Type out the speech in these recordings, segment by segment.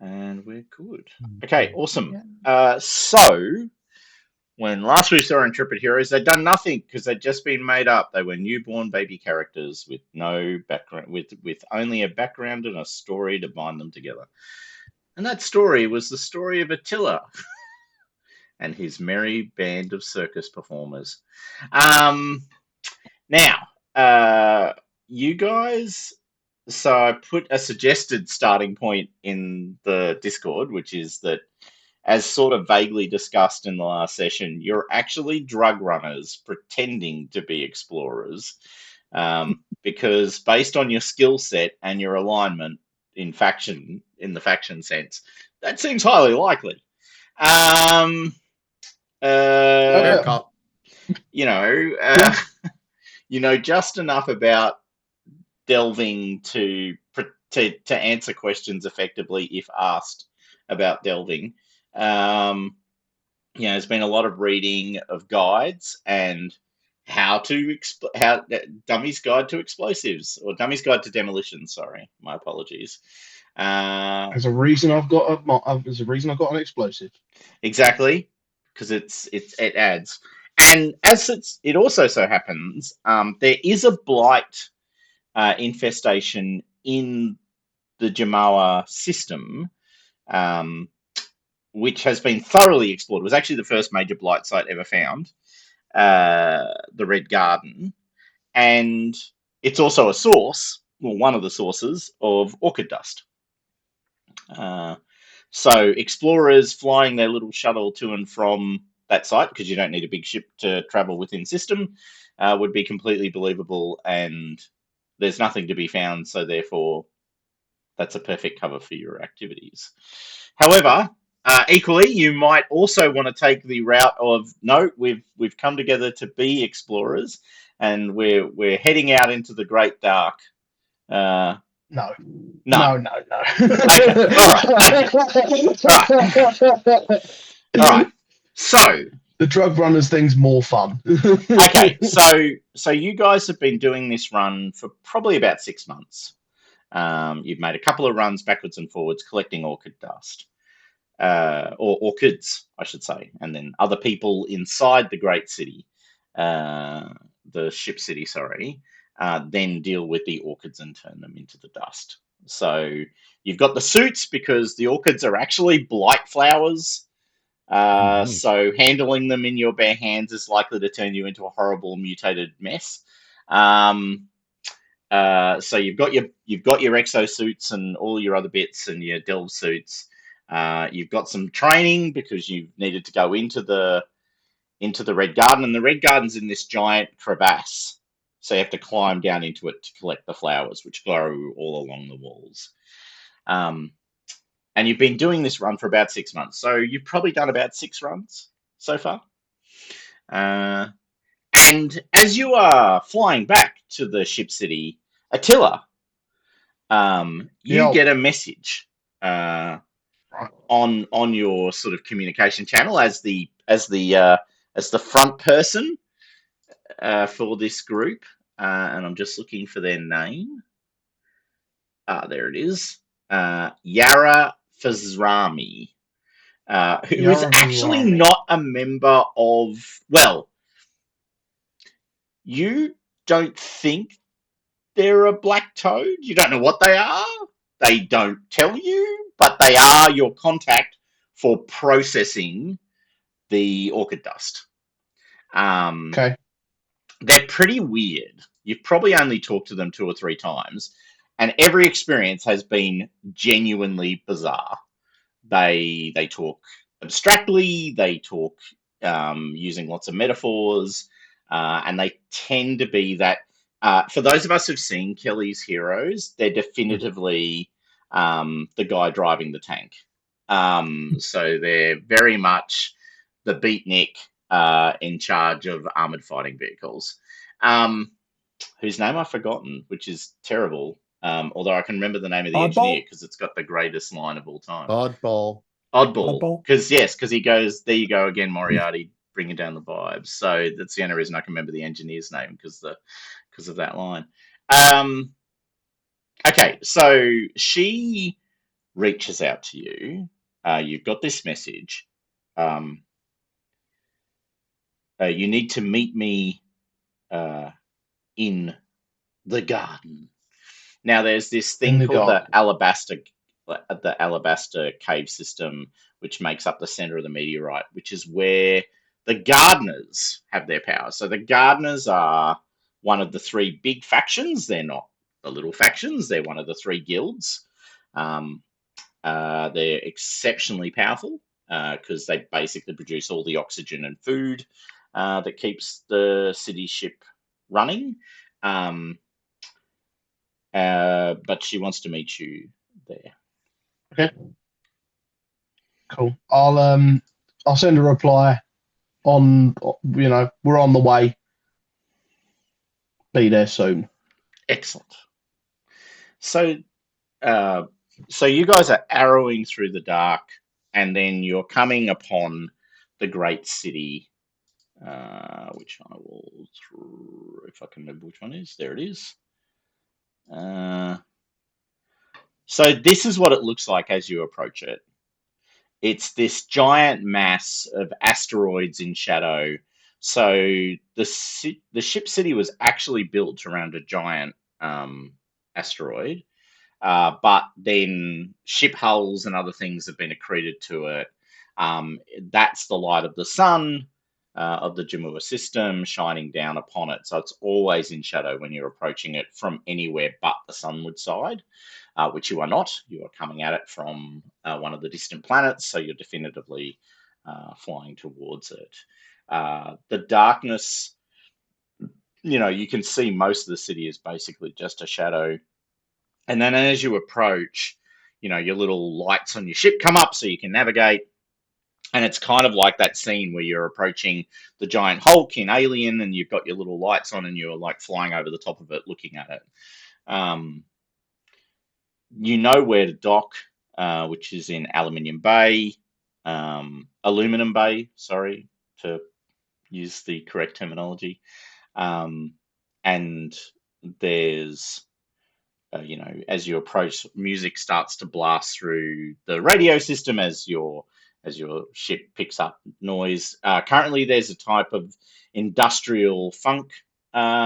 And we're good. Okay, awesome. Yeah. So when last we saw Intrepid Heroes, they'd done nothing because they'd just been made up. They were newborn baby characters with no background, with only a background and a story to bind them together. And that story was the story of Attila and his merry band of circus performers. Um, Now, you guys. So I put a suggested starting point in the Discord, which is that, as sort of vaguely discussed in the last session, you're actually drug runners pretending to be explorers, because based on your skill set and your alignment in the faction sense, that seems highly likely. Um, Fair uh, cop. you know, you know just enough about delving to answer questions effectively if asked about delving. Um, there's been a lot of reading of guides and how Dummy's Guide to Explosives or Dummy's Guide to Demolition. Sorry, my apologies. There's a reason I've got an explosive. Exactly, because it adds, and as it also so happens, there is a blight infestation in the Jamawa system, um, which has been thoroughly explored. It was actually the first major blight site ever found, the Red Garden, and it's also a source, well, one of the sources of orchid dust. So explorers flying their little shuttle to and from that site, because you don't need a big ship to travel within system, would be completely believable, and there's nothing to be found, so therefore that's a perfect cover for your activities. However, equally, you might also want to take the route of no, we've come together to be explorers, and we're heading out into the great dark. No. No. No. Okay. All right. So the drug runners thing's more fun. Okay. So you guys have been doing this run for probably about 6 months. You've made a couple of runs backwards and forwards collecting orchid dust, or orchids, I should say, and then other people inside the great city, the ship city, sorry, then deal with the orchids and turn them into the dust. So you've got the suits because the orchids are actually blight flowers. So handling them in your bare hands is likely to turn you into a horrible mutated mess. So you've got your exosuits and all your other bits and your delve suits. You've got some training because you've needed to go into the Red Garden, and the Red Garden's in this giant crevasse, so you have to climb down into it to collect the flowers, which grow all along the walls. And you've been doing this run for about 6 months, so you've probably done about 6 runs so far. And as you are flying back to the ship city, Attila, you get a message on your sort of communication channel as the front person for this group, and I'm just looking for their name. There it is, Yara Fazrami, who is actually not a member of. Well, you don't think they're a black toad. You don't know what they are. They don't tell you, but they are your contact for processing the orchid dust. Okay. They're pretty weird. You've probably only talked to them 2 or 3 times, and every experience has been genuinely bizarre. They talk abstractly. They talk using lots of metaphors, and they tend to be that. For those of us who've seen Kelly's Heroes, they're definitively the guy driving the tank. So they're very much the beatnik in charge of armored fighting vehicles, whose name I've forgotten, which is terrible. Although I can remember the name of the engineer because it's got the greatest line of all time. Oddball. Because he goes, there you go again, Moriarty, bringing down the vibes. So that's the only reason I can remember the engineer's name, because of that line. Okay, so she reaches out to you. You've got this message. You need to meet me in the garden. Now, there's this thing called the alabaster cave system, which makes up the center of the meteorite, which is where the gardeners have their power. So the gardeners are one of the three big factions. They're not the little factions. They're one of the three guilds. They're exceptionally powerful because they basically produce all the oxygen and food that keeps the city ship running. But she wants to meet you there. Okay. Cool. I'll send a reply on, we're on the way. Be there soon. Excellent. So you guys are arrowing through the dark, and then you're coming upon the great city, which I will, if I can remember which one it is. There it is. So this is what it looks like as you approach it. It's this giant mass of asteroids in shadow. So the ship city was actually built around a giant asteroid, but then ship hulls and other things have been accreted to it. That's the light of the sun of the Jamua system shining down upon it. So it's always in shadow when you're approaching it from anywhere but the sunward side. Which you are not. You are coming at it from one of the distant planets, so you're definitively flying towards it. The darkness, you can see most of the city is basically just a shadow. And then as you approach, your little lights on your ship come up so you can navigate. And it's kind of like that scene where you're approaching the giant Hulk in Alien and you've got your little lights on and you're like flying over the top of it looking at it. You know where to dock, which is in Aluminum Bay, Aluminum Bay, sorry, to use the correct terminology. And there's, as you approach, music starts to blast through the radio system as your ship picks up noise. Currently, there's a type of industrial funk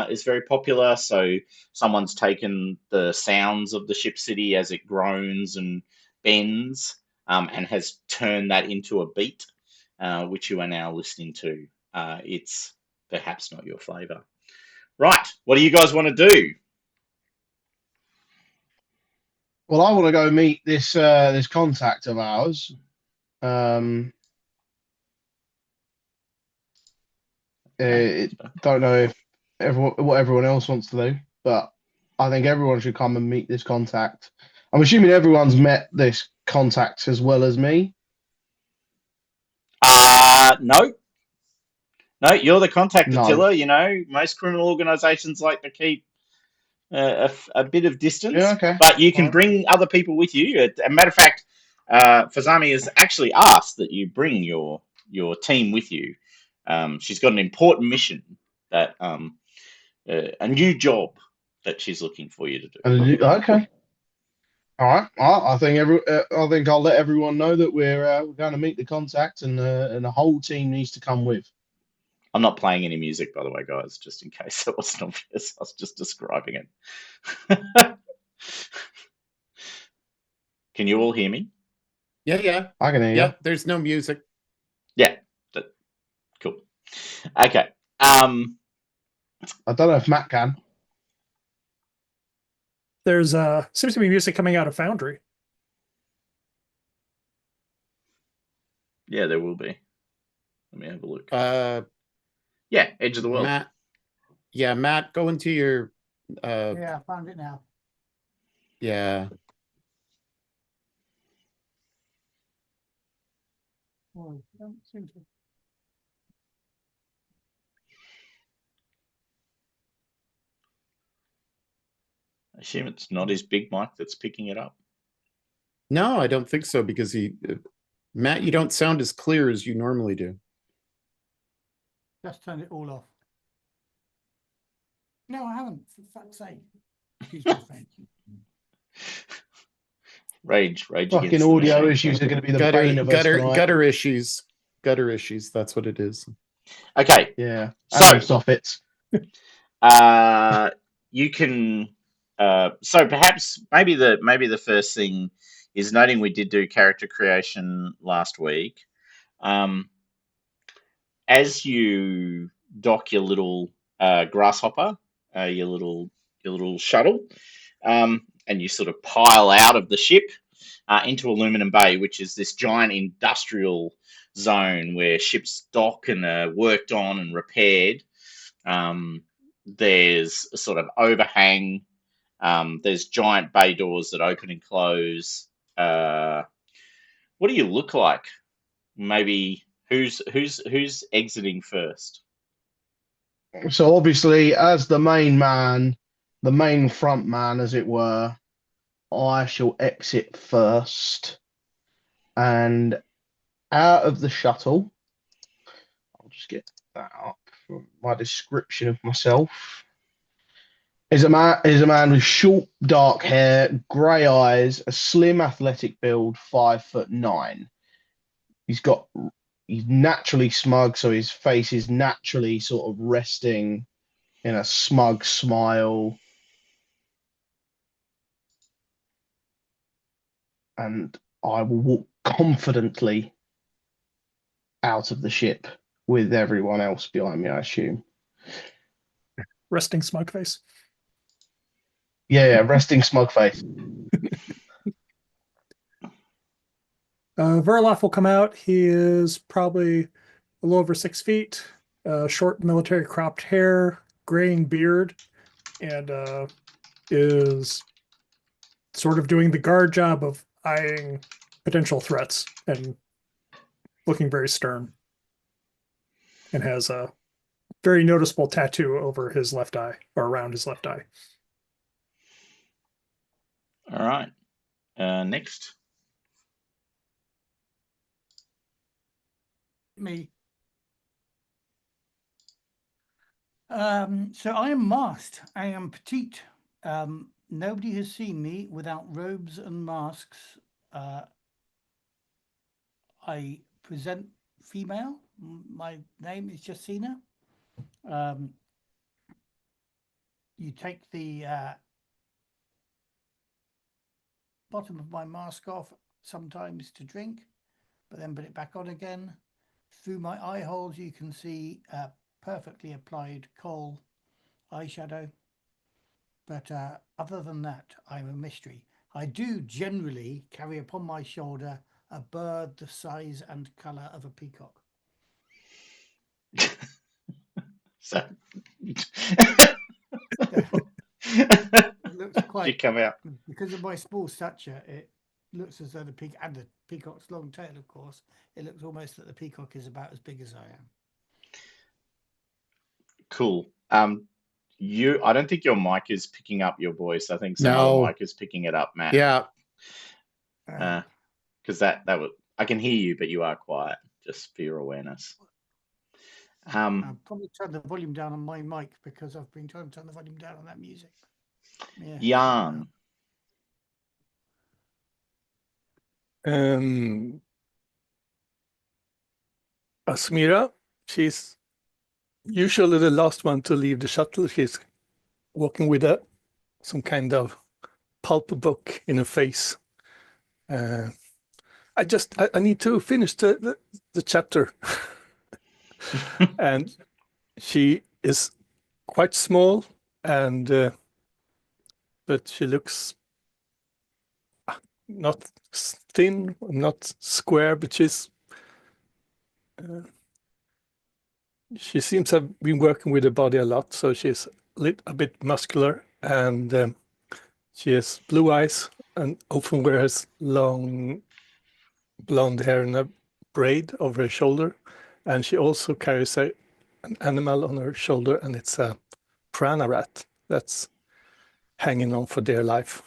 is very popular. So someone's taken the sounds of the ship city as it groans and bends and has turned that into a beat, which you are now listening to. It's perhaps not your flavor. Right. What do you guys want to do? Well, I want to go meet this contact of ours. Don't know if what everyone else wants to do, but I think everyone should come and meet this contact. I'm assuming everyone's met this contact as well as me. No. No, you're the contact, No. Attila. Most criminal organizations like to keep a bit of distance. Yeah, okay. But you can bring other people with you. As a matter of fact, Fazami has actually asked that you bring your team with you. She's got an important mission that a new job that she's looking for you to do. Okay. All right. I think I'll let everyone know that we're going to meet the contact, and the whole team needs to come with. I'm not playing any music, by the way, guys, just in case that wasn't obvious. I was just describing it. Can you all hear me? Yeah. I can hear you. Yeah, there's no music. Yeah. Cool. Okay. I don't know if Matt can. There's seems to be music coming out of Foundry. Yeah, there will be. Let me have a look. Yeah, Edge of the World. Matt, go into your Yeah, I found it now. Yeah. Oh, don't seem to. I assume it's not his big mic that's picking it up. No, I don't think so, because Matt, you don't sound as clear as you normally do. Just turned it all off. No, I haven't, for fuck's sake. Excuse my French. Rage Fucking against the audio machine. issues are going to be the bane of us tonight. Gutter issues. Gutter issues. That's what it is. Okay, Yeah. So- And soffits. you can. So perhaps maybe the first thing is noting we did do character creation last week. As you dock your little grasshopper, your little shuttle, and you sort of pile out of the ship into Aluminum Bay, which is this giant industrial zone where ships dock and are worked on and repaired. There's a sort of overhang. There's giant bay doors that open and close. What do you look like? Maybe who's exiting first? So obviously, as the main man, the main front man, as it were, I shall exit first. And out of the shuttle, I'll just get that up for my description of myself. Is a man with short, dark hair, grey eyes, a slim, athletic build, 5'9". He's naturally smug, so his face is naturally sort of resting in a smug smile. And I will walk confidently out of the ship with everyone else behind me, I assume. Resting smug face. Yeah, resting smug face. Verloff will come out. He is probably a little over 6 feet, short military cropped hair, graying beard, and is sort of doing the guard job of eyeing potential threats and looking very stern. And has a very noticeable tattoo over his left eye, or around his left eye. All right. Next. Me. So I am masked. I am petite. Nobody has seen me without robes and masks. I present female. My name is Jacina. You take the bottom of my mask off sometimes to drink, but then put it back on again. Through my eye holes, you can see perfectly applied kohl eyeshadow. But other than that, I'm a mystery. I do generally carry upon my shoulder a bird the size and colour of a peacock. So It looks you quite, come out. because of my small stature, it looks as though the peacock's long tail, of course, it looks almost that the peacock is about as big as I am. Cool. I don't think your mic is picking up your voice. I think some No. other mic is picking it up, Matt. Yeah. Because that would, I can hear you, but you are quiet. Just for your awareness. I'll probably turn the volume down on my mic because I've been trying to turn the volume down on that music. Yeah. Jan. Asmira, she's usually the last one to leave the shuttle. She's walking with some kind of pulp book in her face. I need to finish the chapter. And she is quite small, and but she looks not thin, not square, but she seems to have been working with her body a lot, so she's a bit muscular, and she has blue eyes and often wears long blonde hair in a braid over her shoulder, and she also carries an animal on her shoulder, and it's a piranha rat that's hanging on for dear life.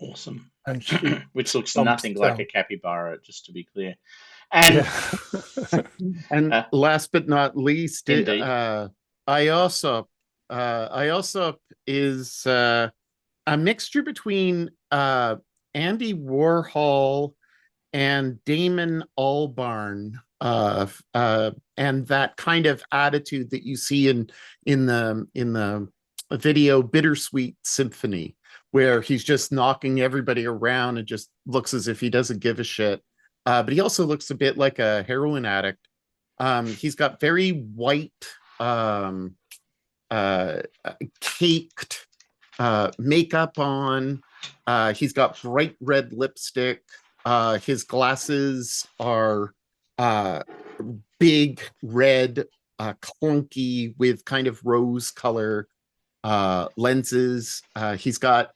Awesome. And she Which looks stomps nothing like down. a capybara, just to be clear. And Yeah. And last but not least, Indeed. Iosop is a mixture between Andy Warhol and Damon Albarn, and that kind of attitude that you see in the video Bittersweet Symphony, where he's just knocking everybody around and just looks as if he doesn't give a shit. But he also looks a bit like a heroin addict. He's got very white, caked makeup on. He's got bright red lipstick. His glasses are big, red, clunky with kind of rose color lenses. He's got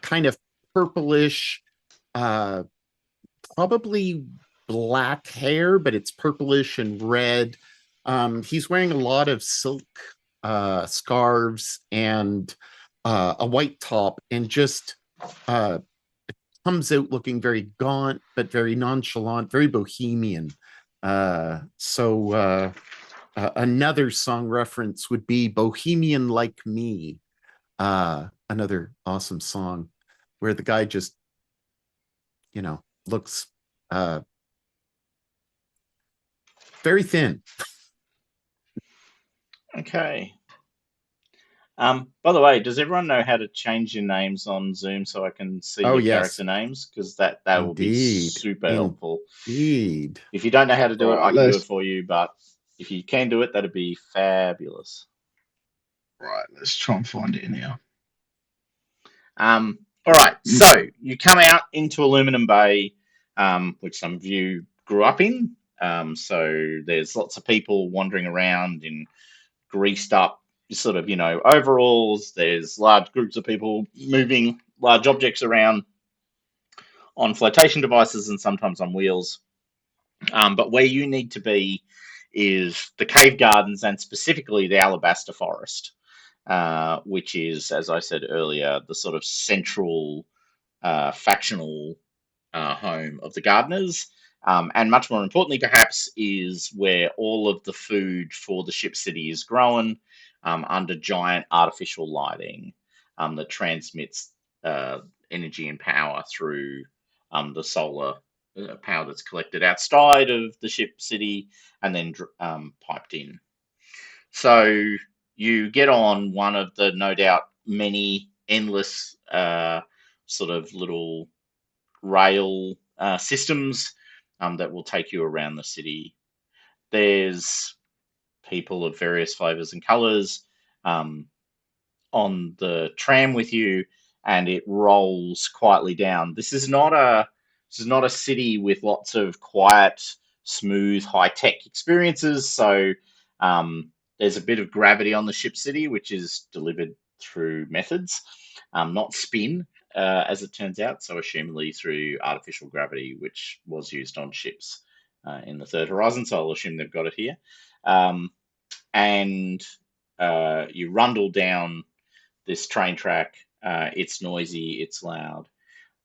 kind of purplish, probably black hair, but it's purplish and red. He's wearing a lot of silk scarves and a white top, and just comes out looking very gaunt, but very nonchalant, very bohemian. Another song reference would be Bohemian Like Me, another awesome song where the guy just, looks very thin. Okay. By the way, does everyone know how to change your names on Zoom so I can see your character names? Because that will be super helpful. Indeed. If you don't know how to do it, I can do let's- it for you. But if you can do it, that'd be fabulous. Right, let's try and find it in here. All right, so you come out into Aluminum Bay, which some of you grew up in. So there's lots of people wandering around in greased up sort of, overalls. There's large groups of people moving large objects around on flotation devices and sometimes on wheels. But where you need to be is the cave gardens, and specifically the Alabaster Forest, which is, as I said earlier, the sort of central factional home of the gardeners. And much more importantly, perhaps, is where all of the food for the ship city is grown under giant artificial lighting that transmits energy and power through the solar power that's collected outside of the ship city and then piped in. So you get on one of the, no doubt, many endless sort of little rail systems that will take you around the city. There's people of various flavors and colors on the tram with you, and it rolls quietly down. This is not a city with lots of quiet, smooth, high-tech experiences. So there's a bit of gravity on the ship city, which is delivered through methods, not spin, as it turns out. So assumedly through artificial gravity, which was used on ships in the Third Horizon. So I'll assume they've got it here. And you rundle down this train track. It's noisy, it's loud.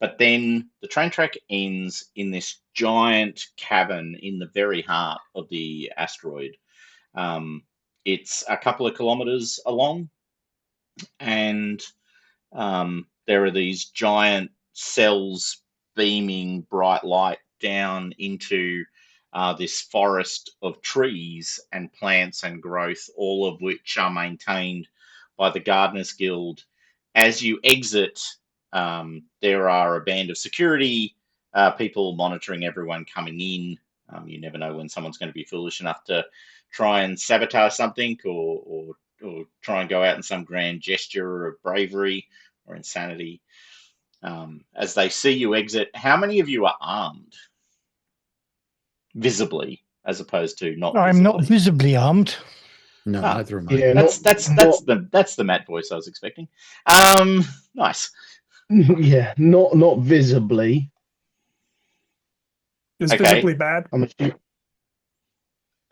But then the train track ends in this giant cavern in the very heart of the asteroid. It's a couple of kilometers along, and there are these giant cells beaming bright light down into this forest of trees and plants and growth, all of which are maintained by the Gardeners Guild. As you exit, there are a band of security people monitoring everyone coming in. You never know when someone's going to be foolish enough to try and sabotage something or try and go out in some grand gesture of bravery or insanity. As they see you exit, how many of you are armed? Visibly, as opposed to not I'm visibly. not visibly armed. No, Ah, neither am I. Yeah, That's the Matt voice I was expecting. Nice. Yeah, not visibly. Is Okay. visibly bad? I'm assuming.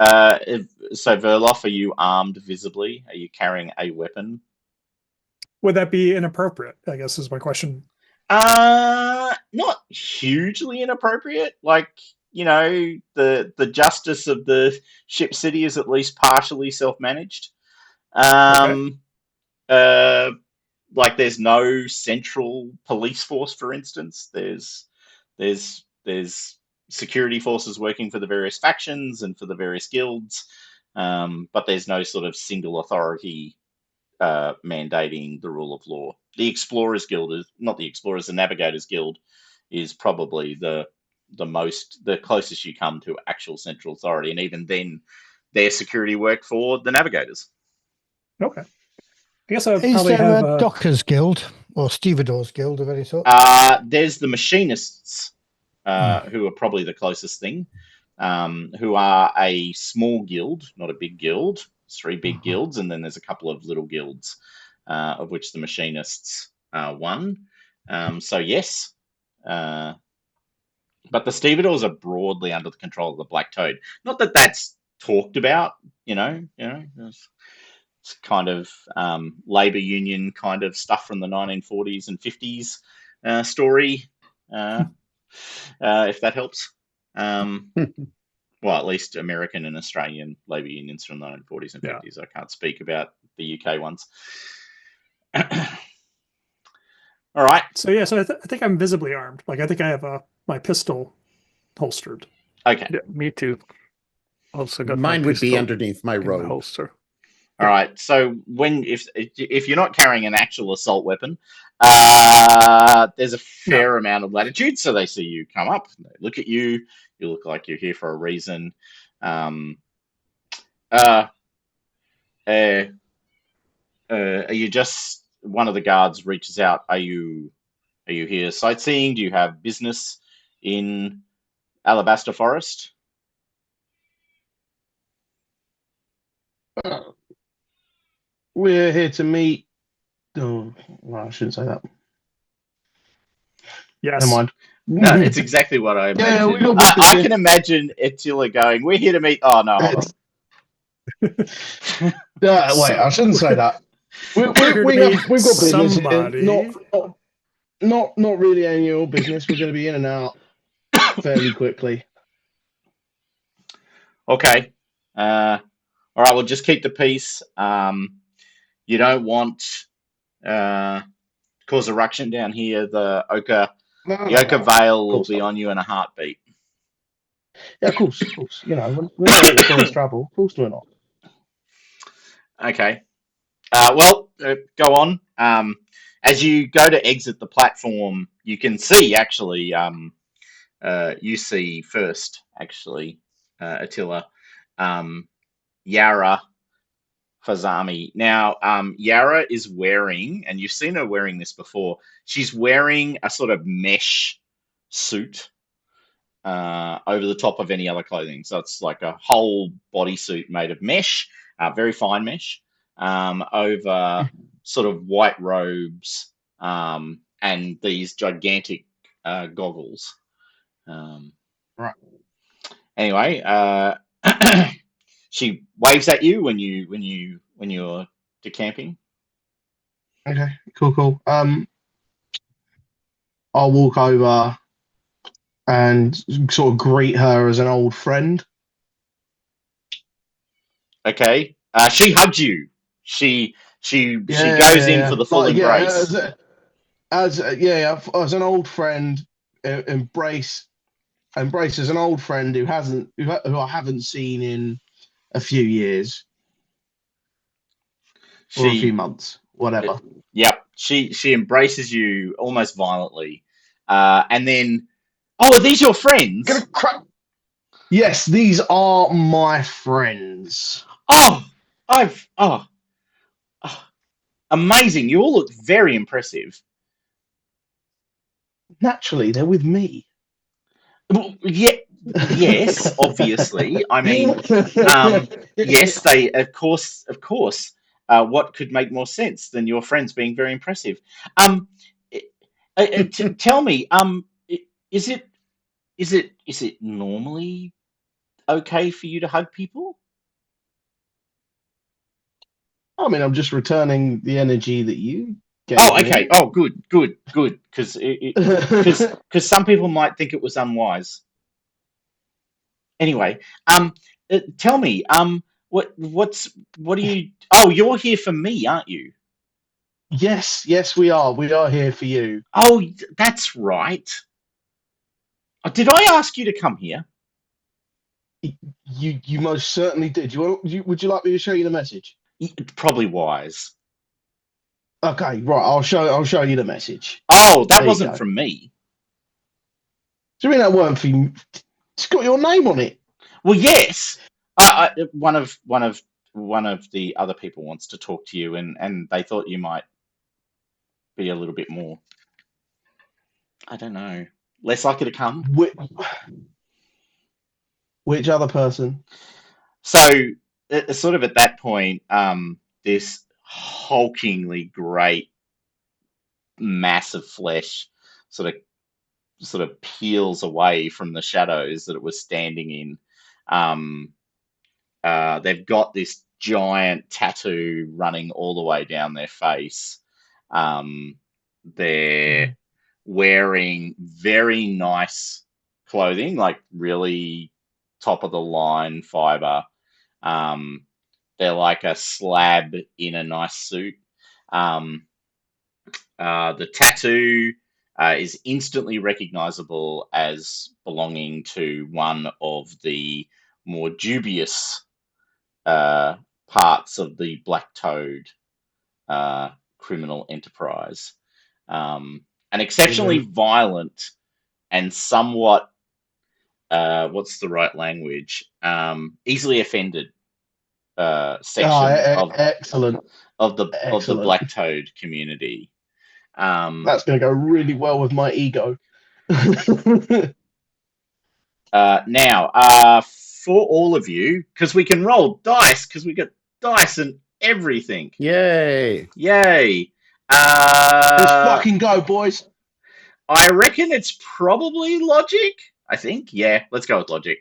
So Verloff, are you armed visibly? Are you carrying a weapon? Would that be inappropriate? I guess is my question. Not hugely inappropriate. Like, the justice of the ship city is at least partially self-managed. like there's no central police force, for instance. There's security forces working for the various factions and for the various guilds, but there's no sort of single authority mandating the rule of law. The Explorers Guild is not the Explorers, the Navigators Guild is probably the closest you come to actual central authority, and even then, their security work for the Navigators. Okay. I guess I would Is probably there have a Dockers Guild or Stevedores Guild of any sort? There's the Machinists, who are probably the closest thing, who are a small guild, not a big guild. It's 3 big guilds, and then there's a couple of little guilds, of which the Machinists are one. So yes, but the Stevedores are broadly under the control of the Black Toad. Not that that's talked about, it's kind of labor union kind of stuff from the 1940s and 50s story, if that helps. Well, at least American and Australian labor unions from the 1940s and 50s. I can't speak about the UK ones. All right. So yeah, so I think I'm visibly armed. Like I think I have my pistol holstered. Okay. Yeah, me too. Also got Mine my would be pistol underneath my in my robe. holster. All right. So if you're not carrying an actual assault weapon, there's a fair amount of latitude. So they see you come up, they look at you. You look like you're here for a reason. Are you just one of the guards reaches out? Are you here sightseeing? Do you have business in Alabaster Forest? We're here to meet. Oh, well, I shouldn't say that. Yes. Never mind. No, it's exactly what I Yeah, we imagined. got I can imagine Attila going, "We're here to meet." Oh no, hold on. Wait, I shouldn't say that. We're here to meet We've got business somebody. here. Not really any of your business. We're going to be in and out fairly quickly. Okay. All right. Well, just keep the peace. You don't want cause a ruction down here. The Ochre Vale will be on you in a heartbeat. Yeah, of course. You know, we're not here to cause trouble. Of course we're not. Okay. Well, go on. As you go to exit the platform, you can see actually. You see first, actually, Attila, Yara Fazami. Now, Yara is wearing, and you've seen her wearing this before. She's wearing a sort of mesh suit over the top of any other clothing. So it's like a whole bodysuit made of mesh, very fine mesh, over sort of white robes, and these gigantic goggles. Right. Anyway, she waves at you when you're decamping. Okay, cool. I'll walk over and sort of greet her as an old friend. Okay. She hugs you. She goes in for the full embrace. As an old friend, embrace as an old friend who I haven't seen in a few years or a few months, whatever. Yep. She embraces you almost violently, and then, oh, are these your friends? Yes, these are my friends. Oh, amazing! You all look very impressive. Naturally, they're with me. Well, yeah, yes, obviously. I mean, yes, they, of course. What could make more sense than your friends being very impressive? Tell me, is it normally okay for you to hug people? I mean, I'm just returning the energy that you gave Oh, okay. me. Oh, good. Because some people might think it was unwise. Anyway, tell me, what do you? Oh, you're here for me, aren't you? Yes, we are. We are here for you. Oh, that's right. Did I ask you to come here? You most certainly did. Would you like me to show you the message? Probably wise. Okay, right. I'll show you the message. Oh, that There you wasn't go. from me. Do you mean that weren't for you? It's got your name on it. Well, yes. One of the other people wants to talk to you, and they thought you might be a little bit more, I don't know, less likely to come. Which other person? So, sort of at that point, this hulkingly great mass of flesh sort of peels away from the shadows that it was standing in. They've got this giant tattoo running all the way down their face. They're wearing very nice clothing, like really top of the line fiber. They're like a slab in a nice suit. The tattoo is instantly recognizable as belonging to one of the more dubious parts of the Black Toad criminal enterprise. An exceptionally violent and somewhat, what's the right language? Easily offended section excellent. of the Excellent. Black Toad community. That's going to go really well with my ego. Now, for all of you, because we can roll dice, because we got dice and everything. Yay! Yay! Let's fucking go, boys. I reckon it's probably logic. I think, yeah. Let's go with logic.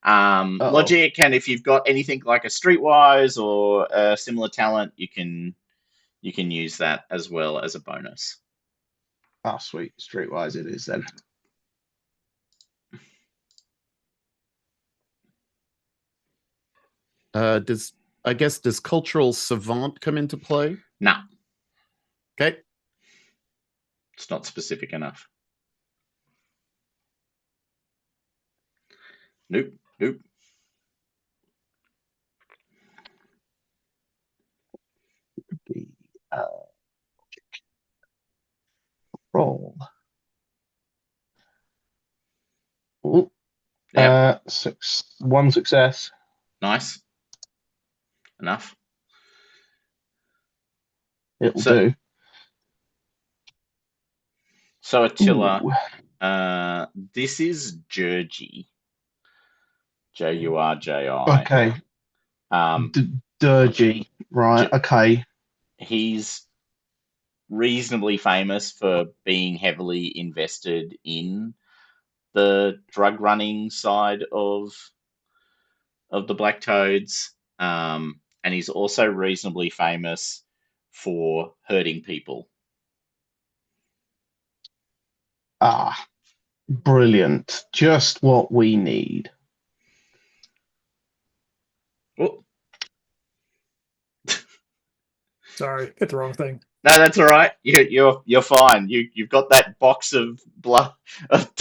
Logic, and if you've got anything like a Streetwise or a similar talent, you can use that as well as a bonus. Oh, sweet. Streetwise it is then. Does cultural savant come into play? No. Okay. It's not specific enough. Nope. Roll. Ooh. Yep. One success. Nice. Enough. It'll do. So Attila, this is Jurji. Jurji. Okay. Durgy. Right. Okay. He's reasonably famous for being heavily invested in the drug running side of the Black Toads, and he's also reasonably famous for hurting people. Brilliant. Just what we need. Oh. Sorry, hit the wrong thing. No, that's all right. You're fine. You've got that box of blood of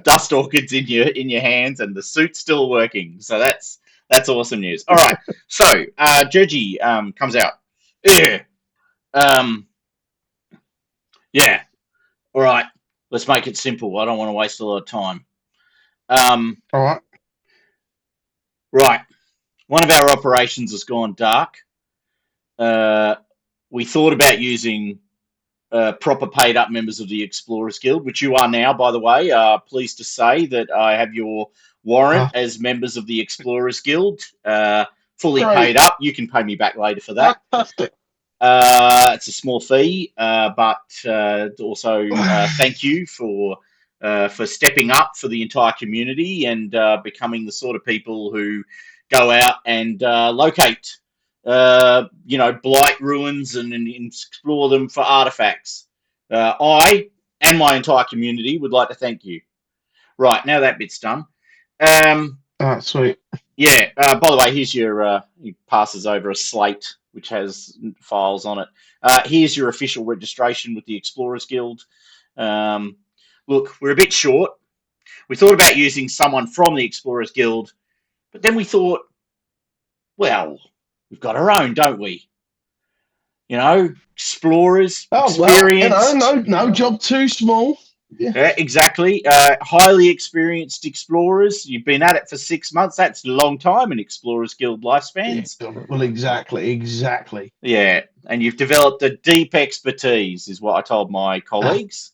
dust orchids in your hands, and the suit's still working. So that's awesome news. All right. So Jurji comes out. Yeah. Yeah. All right. Let's make it simple. I don't want to waste a lot of time. All right. Right. One of our operations has gone dark. We thought about using proper paid up members of the Explorers Guild, which you are now, by the way. Pleased to say that I have your warrant as members of the Explorers Guild, fully paid up. You can pay me back later for that. Fantastic. It's a small fee, but also thank you for stepping up for the entire community and becoming the sort of people who go out and locate blight ruins and explore them for artifacts. I and my entire community would like to thank you. Right, now that bit's done. Sweet. Yeah, by the way, here's your, he passes over a slate which has files on it. Here's your official registration with the Explorers Guild. Look, we're a bit short. We thought about using someone from the Explorers Guild, but then we thought, well, we've got our own, don't we? You know, explorers, experienced. No job too small. Yeah, exactly. Highly experienced explorers. You've been at it for 6 months. That's a long time in Explorers Guild lifespans. Yeah, well, exactly. Yeah, and you've developed a deep expertise, is what I told my colleagues.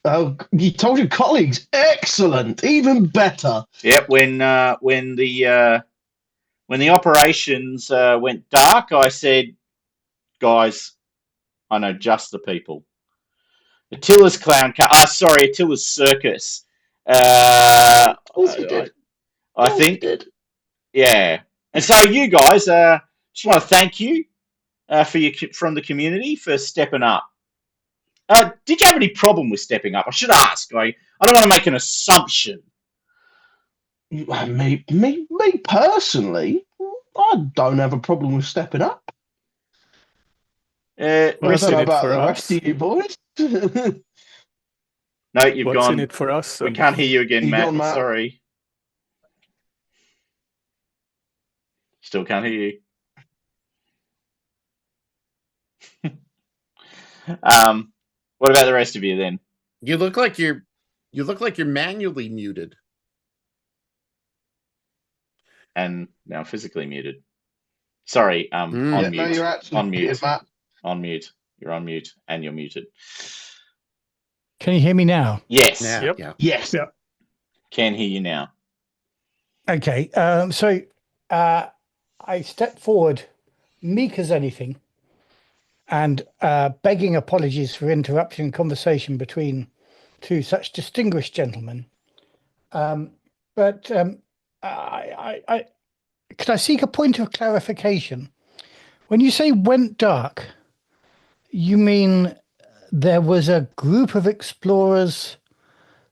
Oh, you told your colleagues. Excellent. Even better. Yep. When the operations went dark, I said, guys, I know just the people. Attila's Attila's circus. I think. Did. Yeah. And so you guys, just want to thank you from the community for stepping up. Did you have any problem with stepping up? I should ask. I don't want to make an assumption. Me personally, I don't have a problem with stepping up. I What's don't know in it about for the us? rest of you boys. No, you've What's gone. in it for us? We can't hear you again, You Matt. gone, Matt? Sorry. Still can't hear you. What about the rest of you then? You look like you're manually muted. And now physically muted. Sorry, on Yeah, mute. No, you're actually On mute. muted, Matt. On mute. You're on mute and you're muted. Can you hear me now? Yes. Yeah, Yep. yeah. Yes. Yeah. Can hear you now. Okay. So I stepped forward, meek as anything, and begging apologies for interrupting conversation between two such distinguished gentlemen. But could I seek a point of clarification? When you say went dark, you mean there was a group of explorers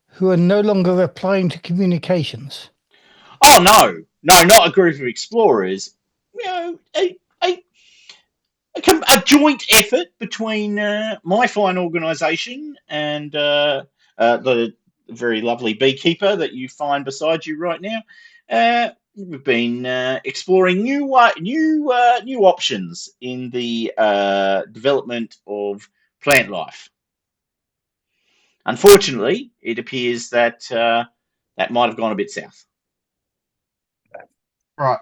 who are no longer replying to communications? Oh no, not a group of explorers. You know, a joint effort between my fine organisation and the very lovely beekeeper that you find beside you right now. We've been exploring new options in the development of plant life. Unfortunately, it appears that that might have gone a bit south. Right.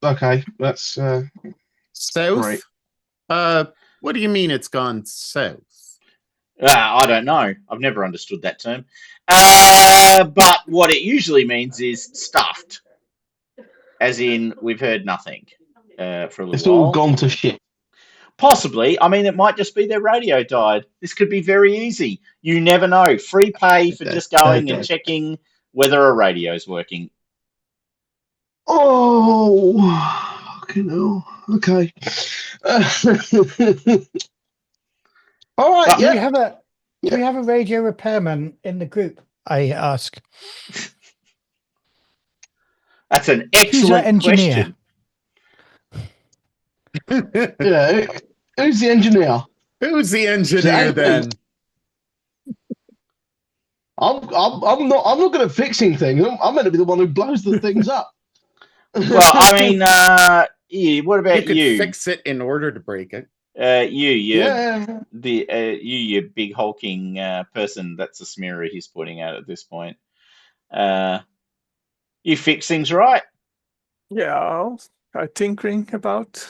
Okay. That's South? Right. What do you mean it's gone south? I don't know. I've never understood that term. But what it usually means is stuffed. As in, we've heard nothing for a little it's while. all gone to shit. Possibly. I mean, it might just be their radio died. This could be very easy. You never know. Free pay for just going and checking whether a radio's working. Oh, fucking hell. Okay. All right. Do Yeah. we have a radio repairman in the group? I ask. That's an Who's that excellent engineer? question. Yeah. Who's the engineer? Who's the engineer then? I'm not good at fixing things. I'm meant to be the one who blows the things up. Well, I mean, yeah, what about You could you? fix it in order to break it. Yeah. You big hulking person. That's a smearer he's putting out at this point. You fix things right. Yeah, I'm tinkering about.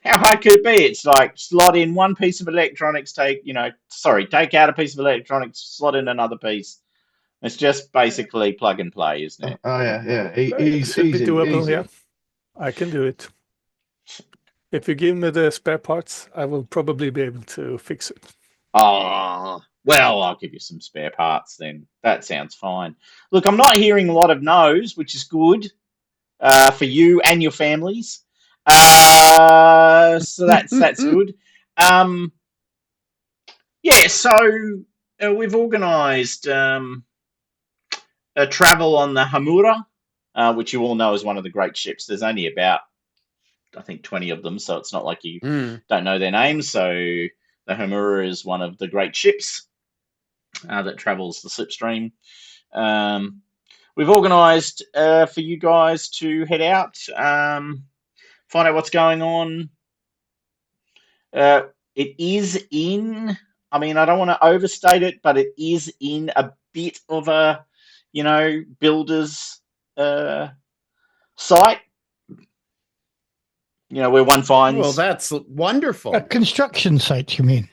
How hard could it be? It's like slot in one piece of electronics, take out a piece of electronics, slot in another piece. It's just basically plug and play, isn't it? Oh yeah. It should be doable. Yeah, I can do it. If you give me the spare parts, I will probably be able to fix it. Oh, well, I'll give you some spare parts then. That sounds fine. Look, I'm not hearing a lot of no's, which is good for you and your families. So that's good. Yeah, so we've organised a travel on the Hamura, which you all know is one of the great ships. There's only about I think 20 of them, so it's not like you Mm. don't know their names. So the Homura is one of the great ships that travels the slipstream. We've organised for you guys to head out, find out what's going on. It is in, I mean, I don't want to overstate it, but it is in a bit of a, builder's site. Where one finds. Well, that's wonderful. A construction site, you mean?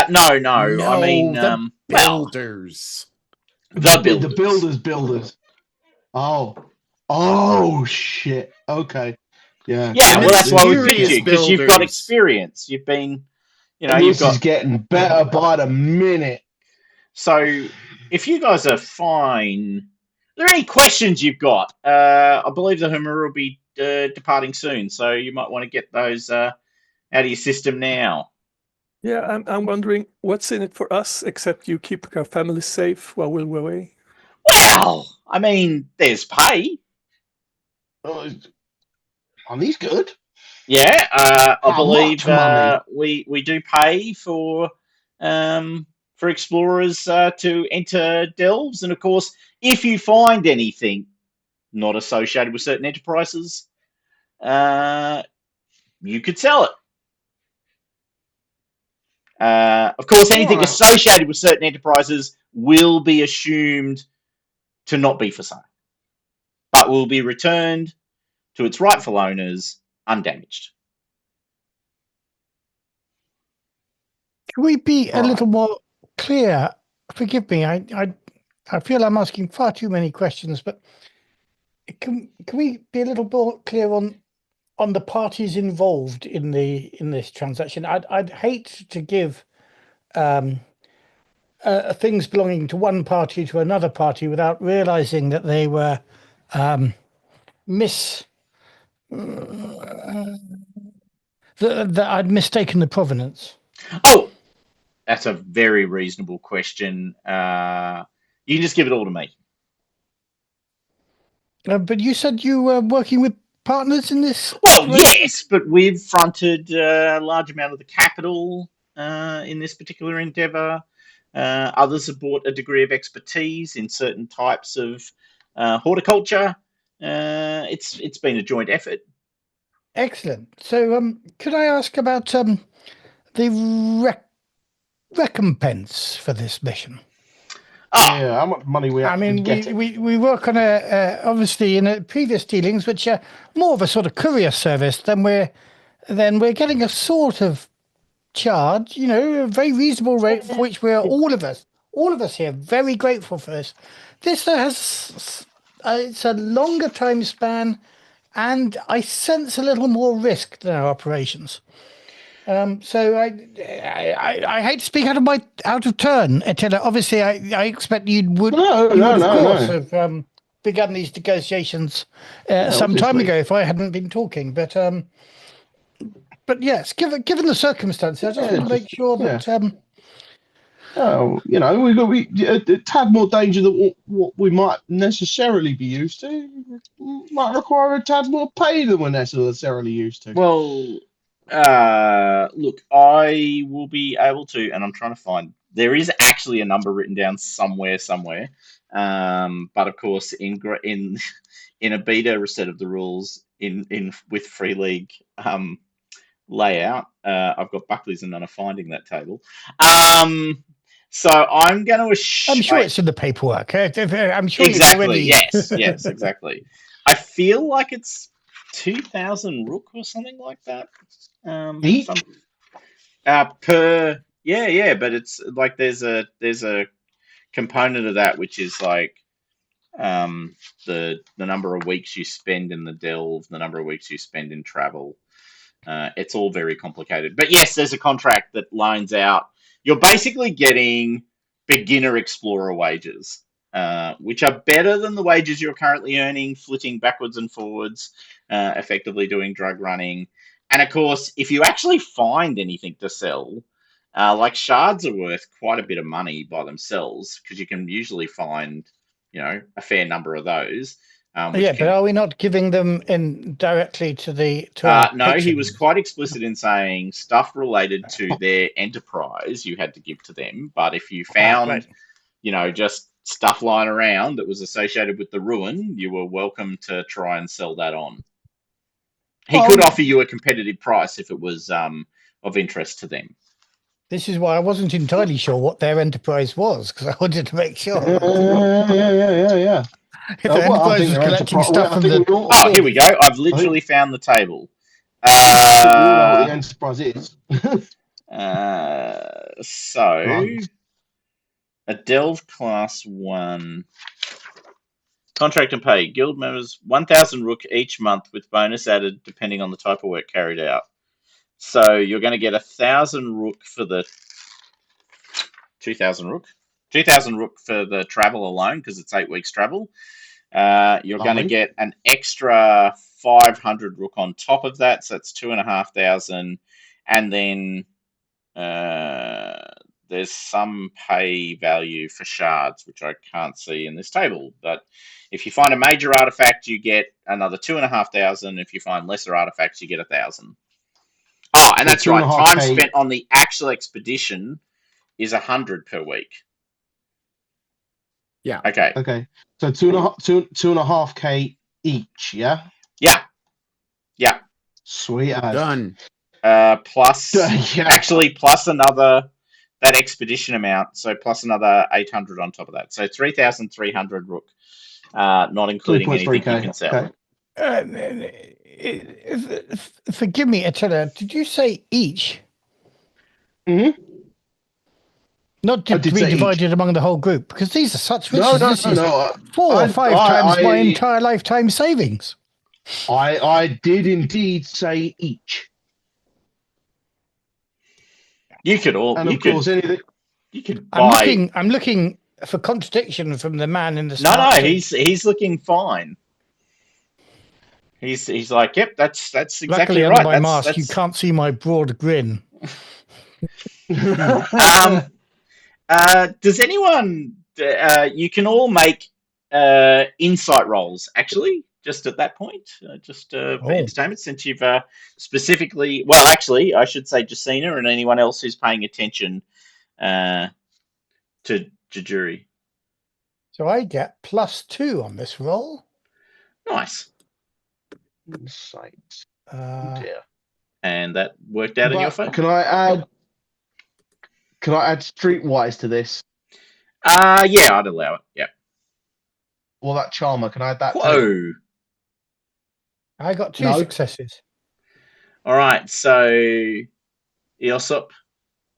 No. I mean, the well, builders. the builders. The builders. Oh, shit. Okay. Yeah. Yeah, The well, that's why we picked mysterious you, because you've got builders. experience. You've been, This is getting better by the minute. So, if you guys are fine, are there any questions you've got? I believe the Homura will be departing soon, so you might want to get those out of your system now. Yeah, I'm wondering what's in it for us, except you keeping our family safe while we're away. Well, I mean, there's pay. Are these good? Yeah, I How believe much money? we do pay for explorers to enter delves, and of course, if you find anything not associated with certain enterprises, you could sell it. Of course, anything Alright. associated with certain enterprises will be assumed to not be for sale, but will be returned to its rightful owners undamaged. Can we be a Right. little more clear? Forgive me, I feel I'm asking far too many questions, but can we be a little more clear on the parties involved in this transaction? I'd hate to give things belonging to one party to another party without realizing that they were that I'd mistaken the provenance. Oh, that's a very reasonable question. You can just give it all to me. But you said you were working with partners in this. Well, operation? yes, but we've fronted a large amount of the capital in this particular endeavour. Others have brought a degree of expertise in certain types of horticulture. It's been a joint effort. Excellent. So, could I ask about the recompense for this mission? Yeah, how much money we I actually mean, get? we work on obviously in previous dealings, which are more of a sort of courier service than we're getting a sort of charge, a very reasonable rate for which we're all of us here very grateful for this. This has it's a longer time span, and I sense a little more risk than our operations. So I hate to speak out of turn, Attila. Obviously, I expect you would of course have begun these negotiations some time obviously. ago if I hadn't been talking. But yes, given the circumstances, I just want to make sure that. A tad more danger than what we might necessarily be used to. Might require a tad more pay than we're necessarily used to. Well, look, I will be able to, and I'm trying to find. There is actually a number written down somewhere. But of course, in a beta set of the rules in with Free League layout, I've got Buckley's and none of finding that table. So I'm going to assume. I'm sure it's in the paperwork. I'm sure Exactly. it's already. Yes. Exactly. I feel like it's 2,000 rook or something like that. Each? Per but it's like there's a component of that which is like the number of weeks you spend in the delve, the number of weeks you spend in travel. It's all very complicated. But yes, there's a contract that lines out. You're basically getting beginner explorer wages, which are better than the wages you're currently earning, flitting backwards and forwards, effectively doing drug running. And of course, if you actually find anything to sell, like shards are worth quite a bit of money by themselves, because you can usually find, a fair number of those. which Yeah, but are we not giving them in directly to our no, he was patrons? quite explicit in saying stuff related to their enterprise you had to give to them. But if you found, Right. just stuff lying around that was associated with the ruin, you were welcome to try and sell that on. He could offer you a competitive price if it was of interest to them. This is why I wasn't entirely sure what their enterprise was, because I wanted to make sure. Yeah. If their Well, I enterprise think was their collecting enterprise. stuff I from think the. we all. Oh, here we go. I've literally found the table. I think we all know what the enterprise is. So, Right. a Delve Class 1. Contract and pay. Guild members 1,000 rook each month with bonus added depending on the type of work carried out. So you're going to get 1,000 rook for the 2,000 rook. 2,000 rook for the travel alone because it's 8 weeks travel. You're going to get an extra 500 rook on top of that, so that's 2,500. And then there's some pay value for shards, which I can't see in this table. But if you find a major artifact, you get another 2,500. If you find lesser artifacts, you get 1,000. Oh, and So that's right. Time 2.5K. spent on the actual expedition is 100 per week. Yeah. Okay. Okay. So 2.5K each. Yeah. Yeah. Sweet as. Done. Plus, Yeah. actually, plus another that expedition amount. So plus another 800 on top of that. So 3,300 rook, not including anything you 3.3K. can sell. Okay. Forgive me, Attila, did you say each? Mm-hmm. Not to I did be say divided among the whole group, because these are such No, riches. This is no. 4 or 5 times my I entire lifetime savings. did indeed say each. You could all. And You of course, could. anything. You could buy. I'm looking for contradiction from the man in the No, smart suit. he's looking fine. He's like, yep, that's exactly Luckily, right. under my mask, you can't see my broad grin. Does anyone? You can all make insight rolls. Actually, just at that point, for entertainment. Since you've specifically, well, actually, I should say Jacina and anyone else who's paying attention to Jajuri. So I get +2 on this roll. Nice. Insight. Dear. And that worked out in your favor. Can I add streetwise to this? Yeah, I'd allow it. Yeah. Well, that charmer, can I add that too? Whoa. I got 2 successes. All right, so Eosop,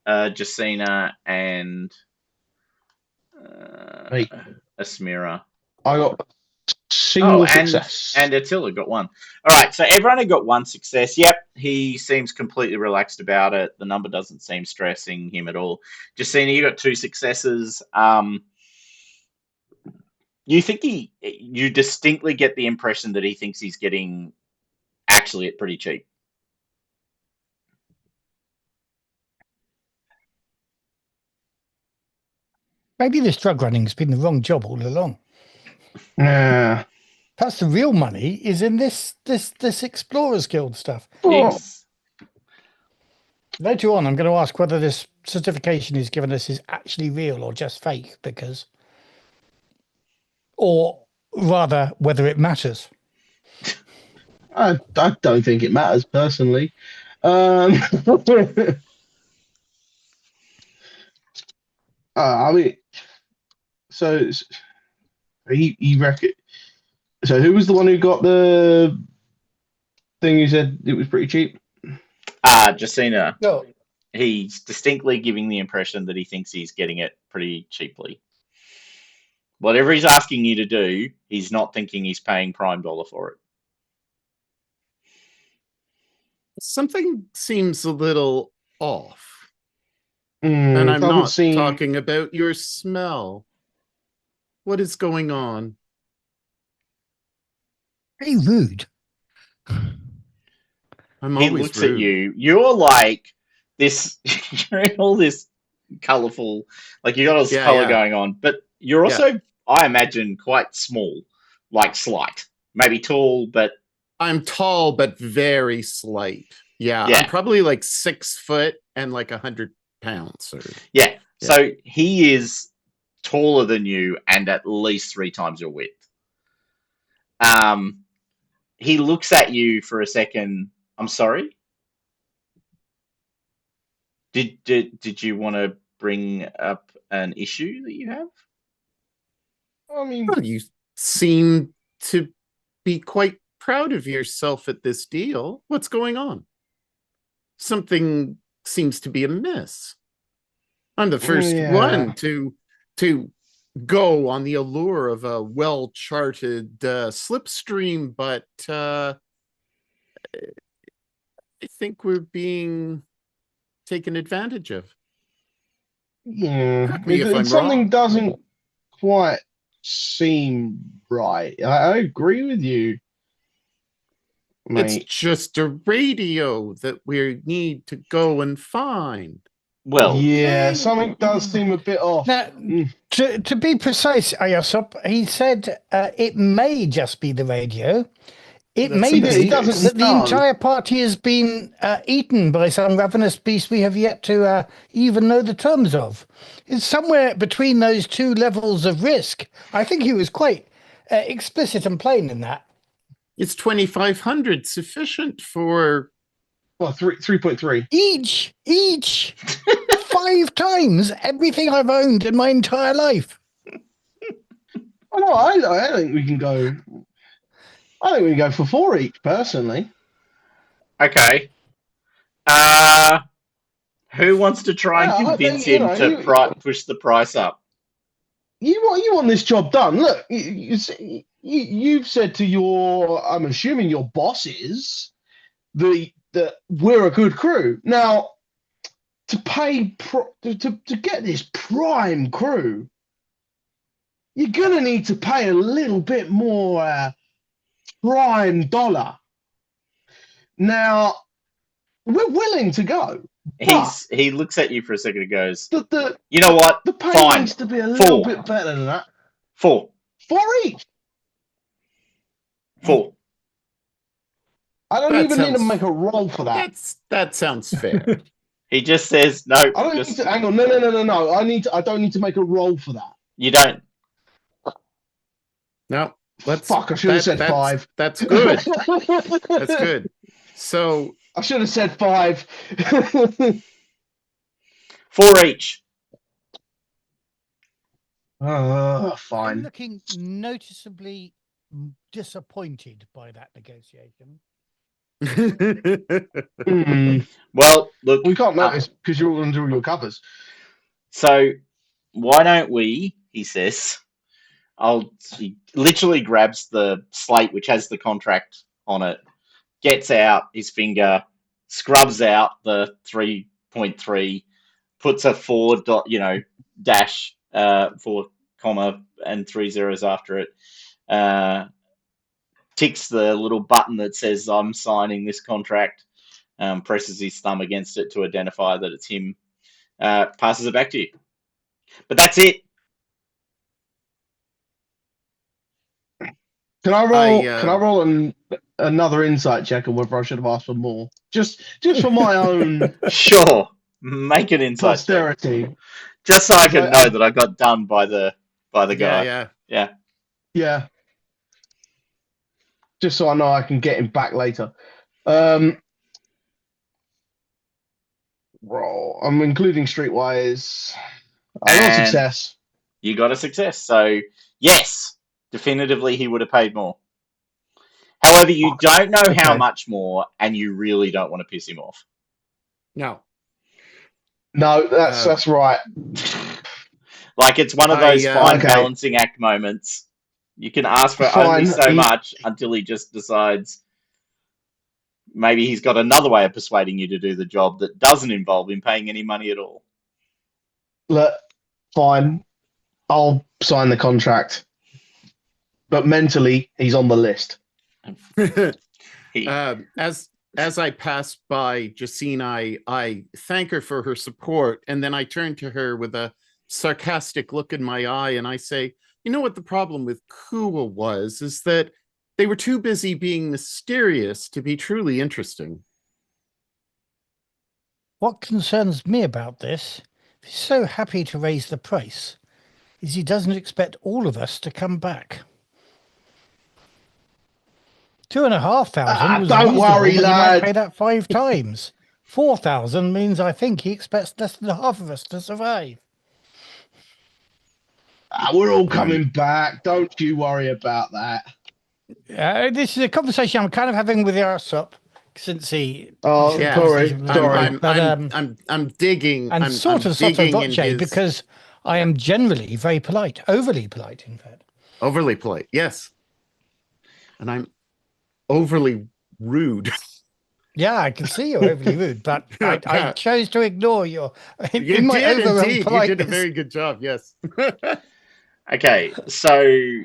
Jacina, and Asmira. I got single success. And Attila got 1. All right, so everyone had got 1 success. Yep, he seems completely relaxed about it. The number doesn't seem stressing him at all. Jacina, you got 2 successes. You think you distinctly get the impression that he thinks he's getting actually it pretty cheap. Maybe this drug running's been the wrong job all along. Yeah. Perhaps the real money is in this Explorers Guild stuff. Yes. Later on, I'm going to ask whether this certification he's given us is actually real or just fake, or rather, whether it matters. I don't think it matters personally. I mean, so he reckon. So who was the one who got the thing? You said it was pretty cheap. Jacina. No. He's distinctly giving the impression that he thinks he's getting it pretty cheaply. Whatever he's asking you to do, he's not thinking he's paying prime dollar for it. Something seems a little off. And I'm not talking about your smell. What is going on? Very rude. He looks rude at you. You're like this. You're in all this colourful, like you got all this colour going on, but you're also, I imagine, quite small. like slight, maybe tall, but I'm tall but very slight. Yeah, Yeah. I'm probably like 6 foot and like 100 pounds. yeah. So he is taller than you and at least 3 times your width. He looks at you for a second. I'm sorry. Did you want to bring up an issue that you have? I mean, Well, you seem to be quite proud of yourself at this deal. What's going on? Something seems to be amiss. I'm the first one to go on the allure of a well-charted slipstream, but I think we're being taken advantage of. yeah, Correct me if I'm something wrong. doesn't quite seem right. I agree with you, It's mate. just a radio that we need to go and find. Well, Yeah, something does seem a bit off. Now, to be precise, Ayosop, he said it may just be the radio. It That's may an be He doesn't that the know. entire party has been eaten by some ravenous beast we have yet to even know the terms of. It's somewhere between those two levels of risk. I think he was quite explicit and plain in that. It's 2,500 sufficient for Well, 3.3. Each 5 times everything I've owned in my entire life. Oh no, I think we can go. I think we can go for 4 each, personally. okay. Who wants to try and I convince think, him to push the price up? You want this job done. Look, you've said to your, I'm assuming your bosses, that we're a good crew. Now, to pay to get this prime crew, you're gonna need to pay a little bit more prime dollar. Now, we're willing to go. He looks at you for a second and goes, The you know what? the pay Fine. needs to be a little 4. bit better than that. 4. 4 each. 4. I don't That even need to sounds- make a roll for that. that sounds fair. He just says, no, I don't just, need to. Hang on, no. I don't need to make a roll for that. you don't. No, let's. Fuck! I should have said 5. That's good. That's good. So I should have said 5. 4 each. I'm Fine. looking noticeably disappointed by that negotiation. Well, look, We can't notice because you're all under your covers. so why don't we, he says, he literally grabs the slate which has the contract on it, gets out his finger, scrubs out the 3.3, puts a 4 dash 4 comma and 3 zeros after it, ticks the little button that says I'm signing this contract, presses his thumb against it to identify that it's him, passes it back to you. But that's it. Can I roll another insight check on whether I should have asked for more? Just for my own Sure. Make an insight check. posterity. Just so I can know that I got done by the guy. Yeah. Just so I know I can get him back later. Roll. I'm including streetwise. I got And success. You got a success. So, yes, definitively he would have paid more. However, you don't know how much more, and you really don't want to piss him off. No. No, that's right. Like, it's one of those fine okay. balancing act moments. You can ask for only so much until he just decides maybe he's got another way of persuading you to do the job that doesn't involve him paying any money at all. Look, fine. I'll sign the contract. But mentally, he's on the list. As I pass by Jacine, I thank her for her support, and then I turn to her with a sarcastic look in my eye, and I say, you know what the problem with Kua was, is that they were too busy being mysterious to be truly interesting. What concerns me about this, if he's so happy to raise the price, is he doesn't expect all of us to come back. 2,500 was Don't reasonable, worry, but he might lad. pay that 5 times. 4,000 means I think he expects less than half of us to survive. We're all coming back. Don't you worry about that. This is a conversation I'm kind of having with Yarsop since he. Oh, Yeah. sorry. I'm digging. And I'm sort of sotto digging in voce his because I am generally very polite, overly polite, in fact. overly polite. Yes, and I'm overly rude. Yeah, I can see you're overly rude, but I chose to ignore your. You In my did overwhelmed indeed. You politeness. did a very good job. Yes. Okay, so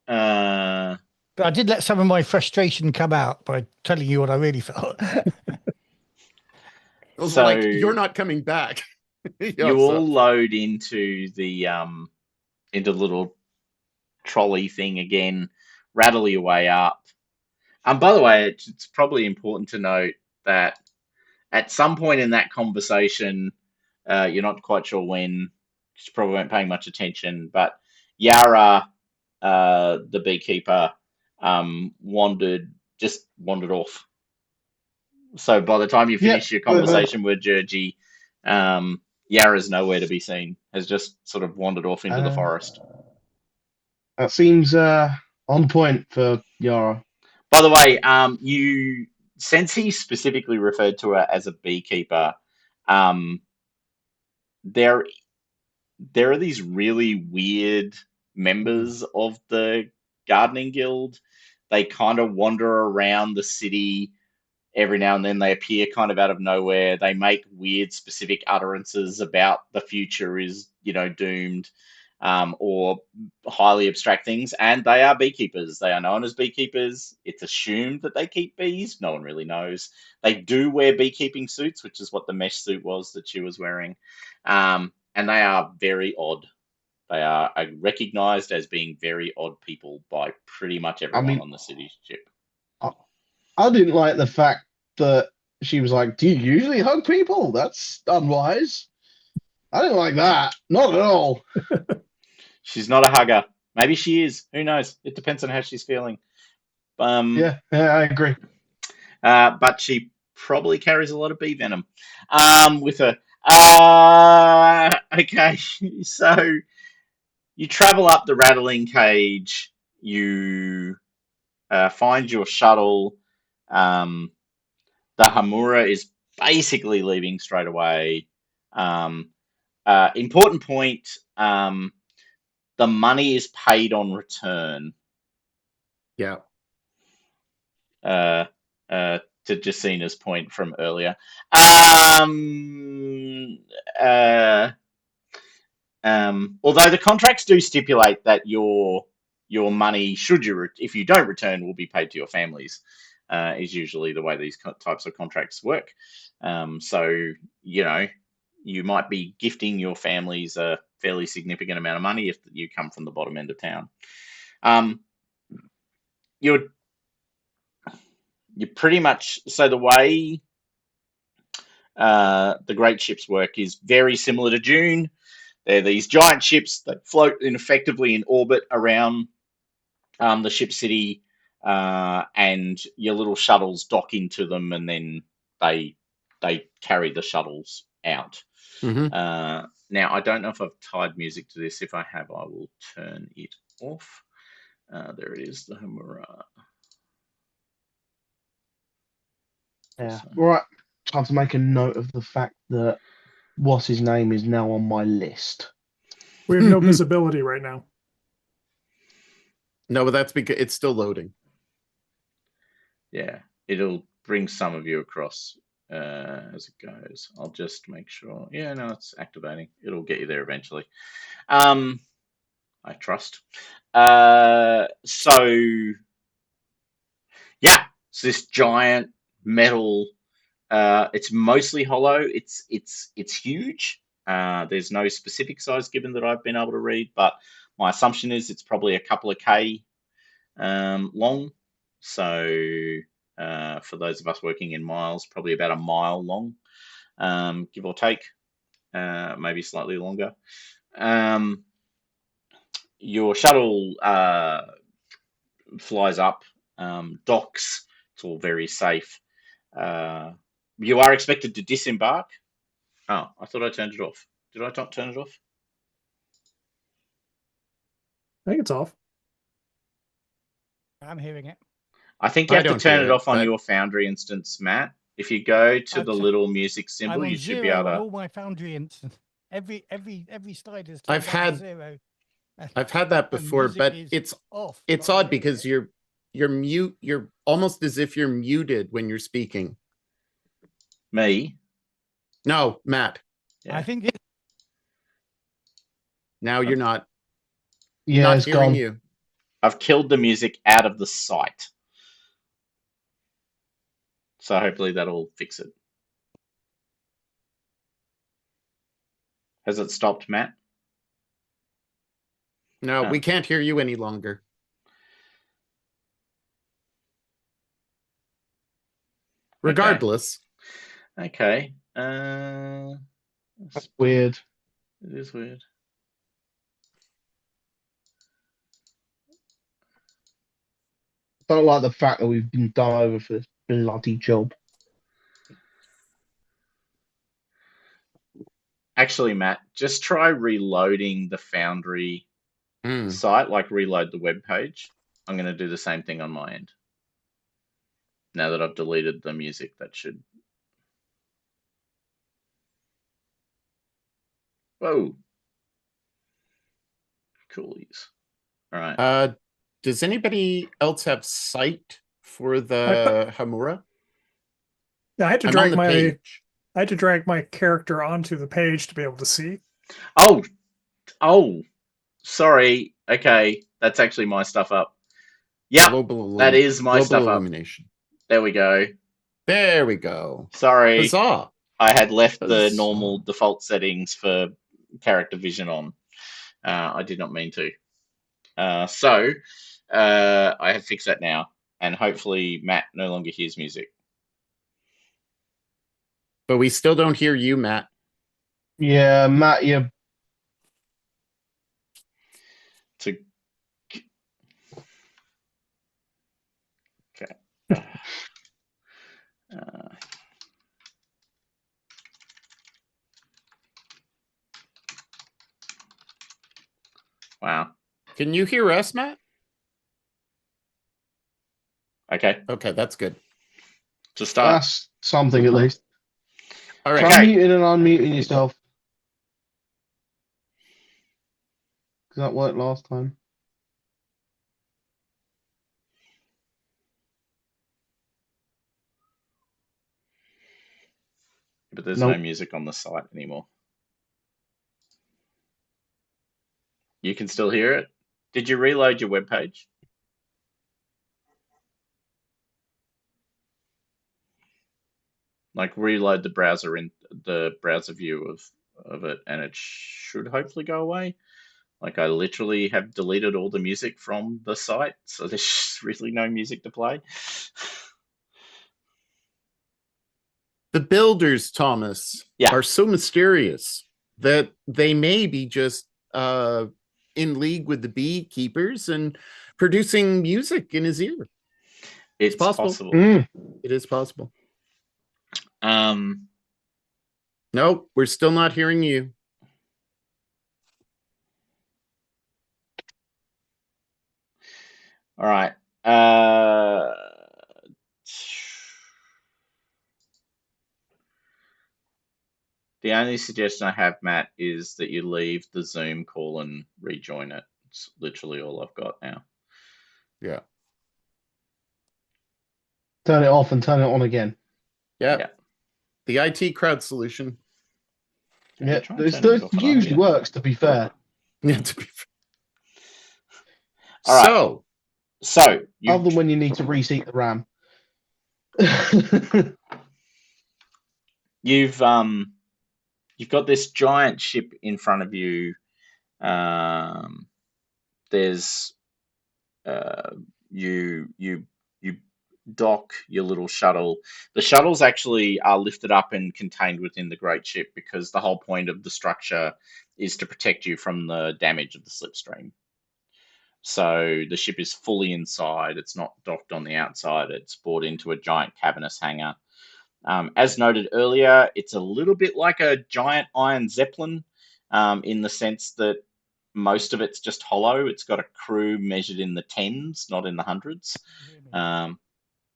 But I did let some of my frustration come out by telling you what I really felt. Also, So- like, you're not coming back. you all load into the little trolley thing again, rattle your way up. By the way, it's probably important to note that at some point in that conversation, you're not quite sure when, you probably weren't paying much attention, but Yara, the beekeeper, wandered off. So by the time you finish your conversation with Georgie, Yara's nowhere to be seen, has just sort of wandered off into the forest. That seems on point for Yara. By the way, since he specifically referred to her as a beekeeper, there are these really weird members of the gardening guild. They kind of wander around the city every now and then. They appear kind of out of nowhere. They make weird specific utterances about the future is, doomed, or highly abstract things. And they are beekeepers. They are known as beekeepers. It's assumed that they keep bees. No one really knows. They do wear beekeeping suits, which is what the mesh suit was that she was wearing. And they are very odd. They are recognized as being very odd people by pretty much everyone on the city ship. I didn't like the fact that she was like, "Do you usually hug people? That's unwise." I didn't like that. Not at all. She's not a hugger. Maybe she is. Who knows? It depends on how she's feeling. Yeah, I agree. But she probably carries a lot of bee venom with her. Okay, so you travel up the rattling cage. You find your shuttle. The Hamura is basically leaving straight away. Important point. The money is paid on return. Yeah. To Jacina's point from earlier. Although the contracts do stipulate that your money, if you don't return, will be paid to your families, is usually the way these types of contracts work. So, you might be gifting your families a fairly significant amount of money if you come from the bottom end of town. You're pretty much, so the way the great ships work is very similar to Dune. They're these giant ships that float effectively in orbit around the ship city, and your little shuttles dock into them, and then they carry the shuttles out. Mm-hmm. Now, I don't know if I've tied music to this. If I have, I will turn it off. There it is, the Hamura. Yeah. Right. Time to make a note of the fact that what's his name is now on my list. We have no visibility right now. No, but that's because it's still loading. Yeah, it'll bring some of you across as it goes. I'll just make sure. Yeah, no, it's activating. It'll get you there eventually. I trust. So yeah, it's this giant metal. It's mostly hollow. It's huge. There's no specific size given that I've been able to read, but my assumption is it's probably a couple of K long. So for those of us working in miles, probably about a mile long, give or take, maybe slightly longer. Your shuttle flies up, docks. It's all very safe. You are expected to disembark. Oh, I thought I turned it off. Did I not turn it off? I think it's off. I'm hearing it. I think you I have to don't turn hear it it, off on but- your Foundry instance, Matt. If you go to I've the t- little music I'm symbol, on you should be zero able on to. all my Foundry instance. Every slide is I've had- zero. I've had that And before, music but is it's off. it's but I odd hear because it. you're mute. You're almost as if you're muted when you're speaking. Me? No, Matt. Yeah. I think it. Now you're not. Yeah, Not it's hearing gone. you. I've killed the music out of the site. So hopefully that'll fix it. Has it stopped, Matt? No, Oh. we can't hear you any longer. Regardless, Okay. That's weird. It is weird. Don't like the fact that we've been done over for this bloody job. Actually, Matt, just try reloading the Foundry Hmm. site, like reload the web page. I'm going to do the same thing on my end. Now that I've deleted the music, that should. Whoa. Coolies. All right. Does anybody else have sight for the Hamura? Yeah, I had to I'm on drag the my page. I had to drag my character onto the page to be able to see. Oh, sorry. Okay, that's actually my stuff up. Yep, Global that is my global stuff up. illumination. There we go. There we go. Sorry, Huzzah! I had left the Huzzah. normal default settings for character vision on. I did not mean to. So I have fixed that now, and hopefully Matt no longer hears music. But we still don't hear you, Matt. Yeah, Matt, you To okay. Wow. Can you hear us, Matt? Okay. Okay, that's good. To start. that's something at least. All Try right. Okay. muting and unmuting yourself. Because that worked last time. But there's no Nope. music on the site anymore. You can still hear it. Did you reload your web page? Like reload the browser in the browser view of it, and it should hopefully go away. Like I literally have deleted all the music from the site, so there's really no music to play. The builders, Thomas, Yeah. are so mysterious that they may be just in league with the beekeepers and producing music in his ear. It's possible. possible. It is possible. Um, Nope, we're still not hearing you. all right. The only suggestion I have, Matt, is that you leave the Zoom call and rejoin it. It's literally all I've got now. Yeah. Turn it off and turn it on again. Yeah. Yeah. The IT crowd solution. Yeah, try and this turn it off and on usually again. works, to be fair. Yeah, to be fair. All right. So, So Other than when you need to reseat the RAM. you've you've got this giant ship in front of you. There's you dock your little shuttle. The shuttles actually are lifted up and contained within the great ship because the whole point of the structure is to protect you from the damage of the slipstream. So the ship is fully inside. It's not docked on the outside. It's brought into a giant cavernous hangar. As noted earlier, it's a little bit like a giant iron zeppelin in the sense that most of it's just hollow. It's got a crew measured in the tens, not in the hundreds.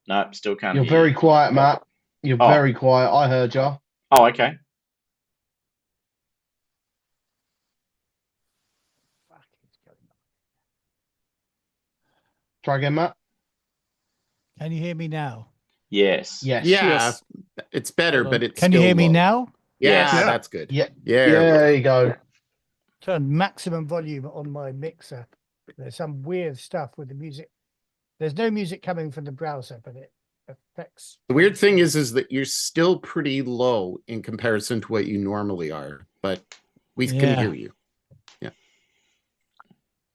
No, still can't You're hear very you. quiet, Matt. You're Oh. very quiet. I heard you. Oh, okay. Try again, Matt. Can you hear me now? Yes. Yes. Yeah, Yes. it's better, Hold on. but it's Can you still hear me low. now? Yeah, Yes. that's good. Yeah. Yeah. There you go. Turn maximum volume on my mixer. There's some weird stuff with the music. There's no music coming from the browser, but it affects. The weird thing is that you're still pretty low in comparison to what you normally are, but we can Yeah. hear you.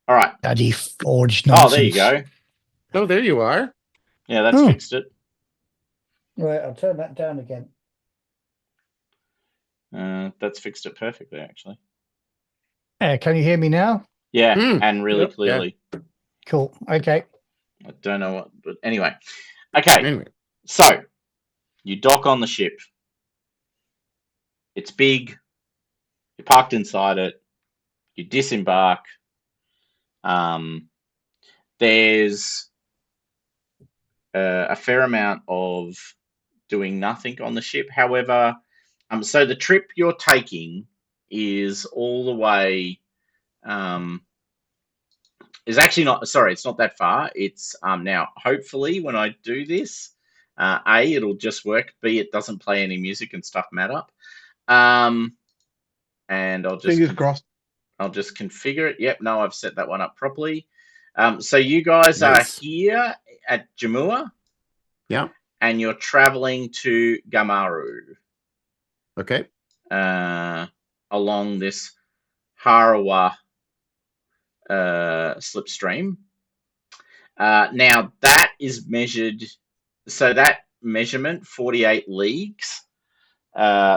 All right. Daddy forged Oh, nonsense. there you go. Oh, there you are. Yeah, that's Oh. fixed it. Right, I'll turn that down again. That's fixed it perfectly, actually. Can you hear me now? Yeah, Mm. and really Yep. clearly. Cool. Okay. I don't know what, but anyway. Okay, Anyway, so you dock on the ship. It's big. You're parked inside it. You disembark. There's a fair amount of doing nothing on the ship. However, so the trip you're taking is all the way. Is actually not. Sorry, it's not that far. It's now. Hopefully, when I do this, A, it'll just work. B, it doesn't play any music and stuff mad up. And I'll just Fingers crossed. I'll just configure it. Yep, no, I've set that one up properly. So you guys Nice. are here at Jamua. Yeah. And you're traveling to Gamaru Okay. along this Harawa slipstream. Now that is measured. So that measurement, 48 leagues,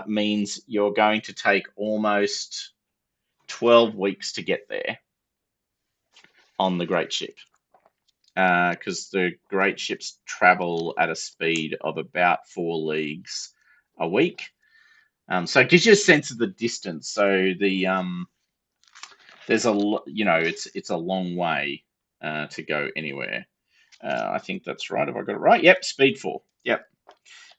means you're going to take almost 12 weeks to get there on the great ship. Because the great ships travel at a speed of about 4 leagues a week. So it gives you a sense of the distance. So the there's it's a long way to go anywhere. I think that's right. Have I got it right? Yep, speed 4. Yep.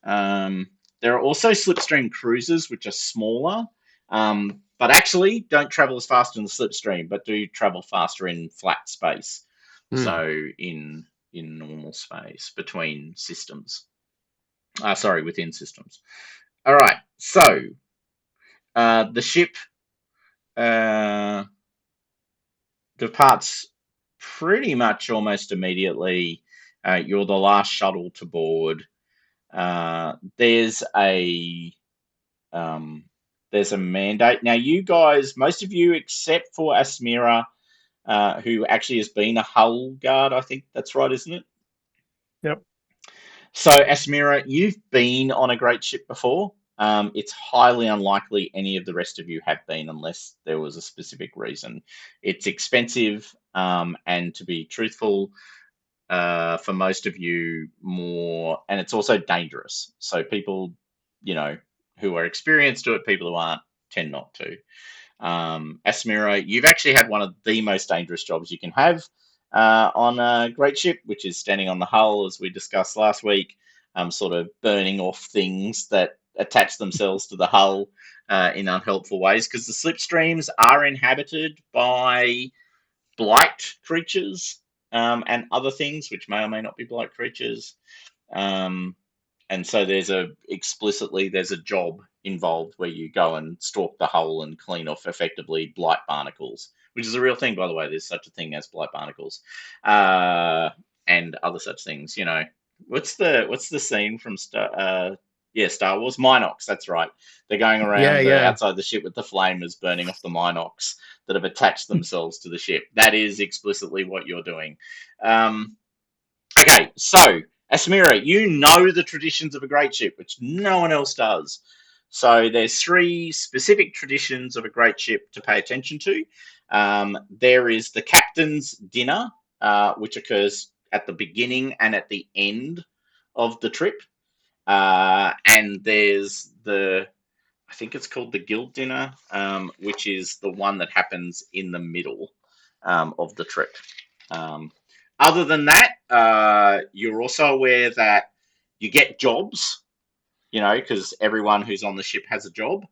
There are also slipstream cruises, which are smaller, but actually don't travel as fast in the slipstream, but do travel faster in flat space. So in normal space between systems. Within systems. All right. So the ship departs pretty much almost immediately. You're the last shuttle to board. There's a mandate now. You guys, most of you, except for Asmira, who actually has been a hull guard. I think that's right, isn't it? Yep. So, Asmira, you've been on a great ship before. It's highly unlikely any of the rest of you have been, unless there was a specific reason. It's expensive, and to be truthful, for most of you, and it's also dangerous. So, people, who are experienced do it. People who aren't tend not to. Asmira, you've actually had one of the most dangerous jobs you can have on a great ship, which is standing on the hull, as we discussed last week, sort of burning off things that attach themselves to the hull in unhelpful ways, because the slipstreams are inhabited by blight creatures and other things, which may or may not be blight creatures. And so there's a job involved where you go and stalk the hull and clean off effectively blight barnacles, which is a real thing, by the way. There's such a thing as blight barnacles, and other such things. What's the scene from Yeah, Star Wars. Minox, that's right. They're going around Yeah. outside the ship with the flamers burning off the Minox that have attached themselves to the ship. That is explicitly what you're doing. Okay, so Asmira, you know the traditions of a great ship, which no one else does. So there's 3 specific traditions of a great ship to pay attention to. There is the captain's dinner, which occurs at the beginning and at the end of the trip. And there's I think it's called the guild dinner, which is the one that happens in the middle of the trip. Other than that, you're also aware that you get jobs, because everyone who's on the ship has a job.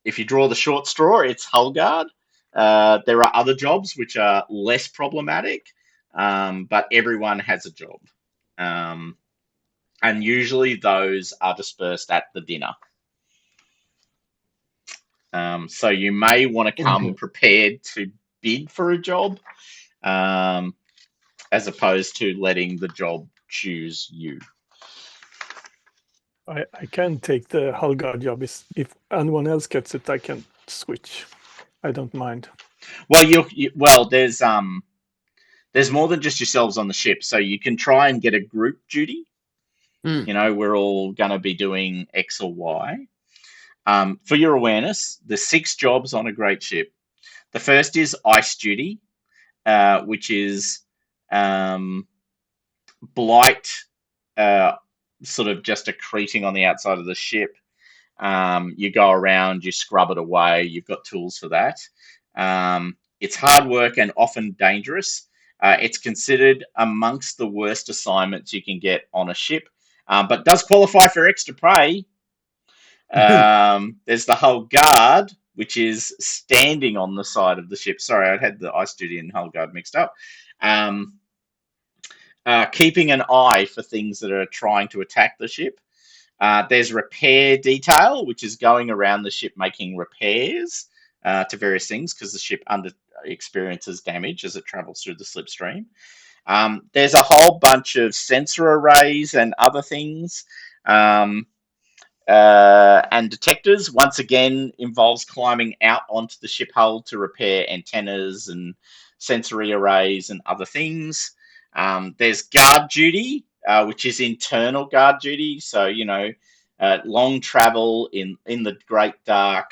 If you draw the short straw, it's hull guard. There are other jobs which are less problematic, but everyone has a job. And usually those are dispersed at the dinner. So you may want to come prepared to bid for a job, as opposed to letting the job choose you. I can take the hull guard job. If anyone else gets it, I can switch. I don't mind. Well, there's more than just yourselves on the ship, so you can try and get a group duty. We're all going to be doing X or Y. For your awareness, there's 6 jobs on a great ship. The first is ice duty, which is blight, sort of just accreting on the outside of the ship. You go around, you scrub it away. You've got tools for that. It's hard work and often dangerous. It's considered amongst the worst assignments you can get on a ship, but does qualify for extra pay. There's the hull guard, which is standing on the side of the ship. Sorry, I had the ice duty and hull guard mixed up. Keeping an eye for things that are trying to attack the ship. There's repair detail, which is going around the ship making repairs to various things because the ship experiences damage as it travels through the slipstream. There's a whole bunch of sensor arrays and other things. And detectors, once again, involves climbing out onto the ship hull to repair antennas and sensory arrays and other things. There's guard duty, which is internal guard duty. So, long travel in the great dark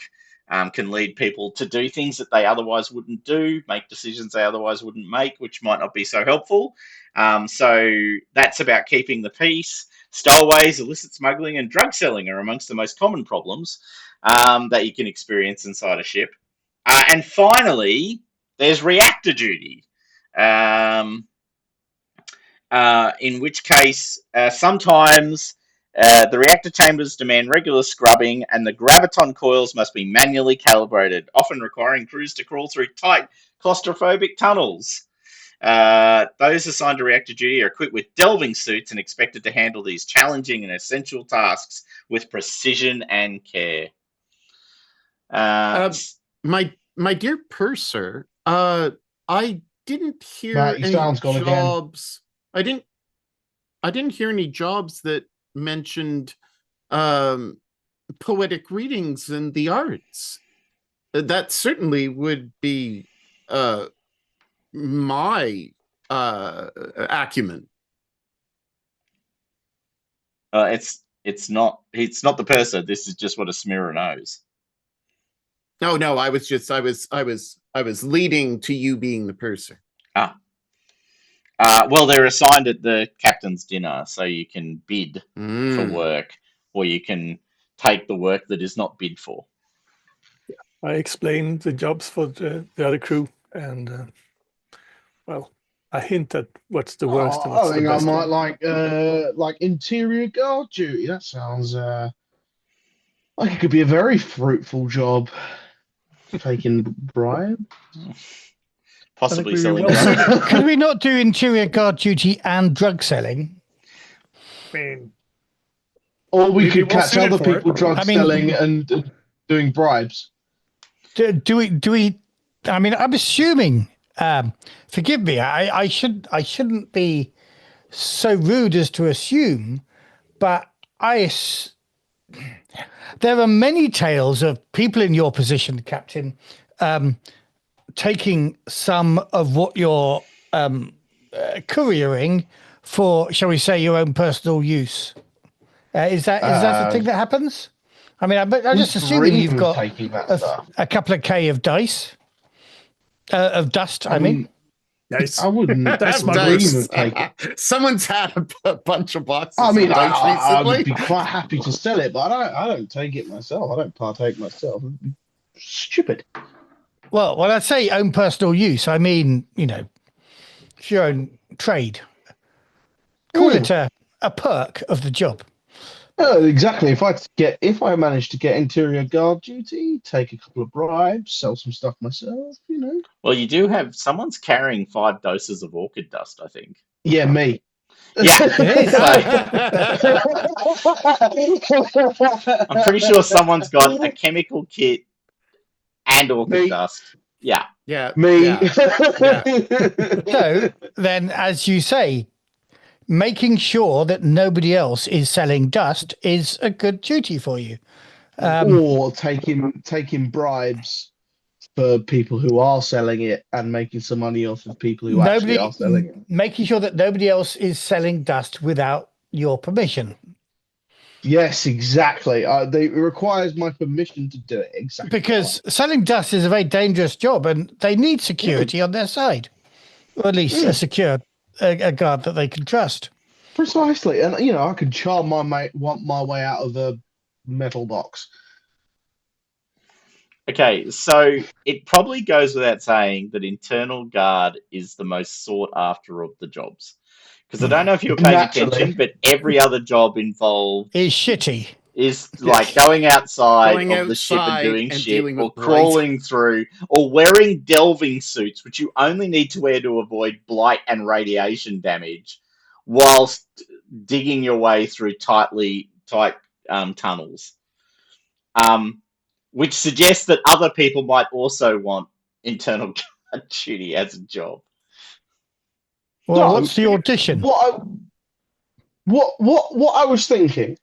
can lead people to do things that they otherwise wouldn't do, make decisions they otherwise wouldn't make, which might not be so helpful. So that's about keeping the peace. Stowaways, illicit smuggling, and drug selling are amongst the most common problems that you can experience inside a ship. And finally, there's reactor duty. In which case, sometimes the reactor chambers demand regular scrubbing and the graviton coils must be manually calibrated, often requiring crews to crawl through tight, claustrophobic tunnels. Those assigned to reactor duty are equipped with delving suits and expected to handle these challenging and essential tasks with precision and care. My dear purser, I didn't hear any jobs. I didn't hear any jobs that mentioned poetic readings and the arts. That certainly would be my acumen. It's not the purser. This is just what a Asmira knows. No, I was leading to you being the purser. Well, they're assigned at the captain's dinner, so you can bid for work, or you can take the work that is not bid for. I explained the jobs for the other crew, and I hint at what's the worst and what's the best. I think I might like interior guard duty. That sounds like it could be a very fruitful job. Taking bribe. Possibly selling drugs. Could we not do interior guard duty and drug selling? I mean, or we could catch other people drug selling and doing bribes. Do we? I mean, I'm assuming. Forgive me. I shouldn't be so rude as to assume, but there are many tales of people in your position, Captain, taking some of what you're couriering for, shall we say, your own personal use. Is that a thing that happens? I mean, I'm just assuming you've got taking that stuff. a couple of K of dice, of dust. I mean, Nice. I wouldn't That's my dream Dice. of taking. Someone's had a bunch of boxes I mean, of dice I would recently. be quite happy to sell it, but I don't take it myself. I don't partake myself. Stupid. well, when I say own personal use, I mean, it's your own trade. Call it a perk of the job. Exactly. If I manage to get interior guard duty, take a couple of bribes, sell some stuff myself, Well, you do have someone's carrying 5 doses of orchid dust, I think. Yeah, me. Yeah. I'm pretty sure someone's got a chemical kit and orchid Me. dust. Yeah. Yeah, Me. yeah. So then, as you say, making sure that nobody else is selling dust is a good duty for you. Or taking bribes for people who are selling it and making some money off of people who actually are selling it. Making sure that nobody else is selling dust without your permission. Yes, exactly. It requires my permission to do it. Exactly. Because selling dust is a very dangerous job, and they need security on their side, or at least a guard that they can trust. Precisely, and I can charm my way out of a metal box. Okay, so it probably goes without saying that internal guard is the most sought after of the jobs. Because I don't know if you were paying attention, but every other job involved is shitty. Is like going outside Going of the ship and outside doing and shit, dealing or with crawling through, or wearing delving suits, which you only need to wear to avoid blight and radiation damage, whilst digging your way through tight tunnels. Which suggests that other people might also want internal guard duty as a job. Well, No, what's the audition? What I was thinking,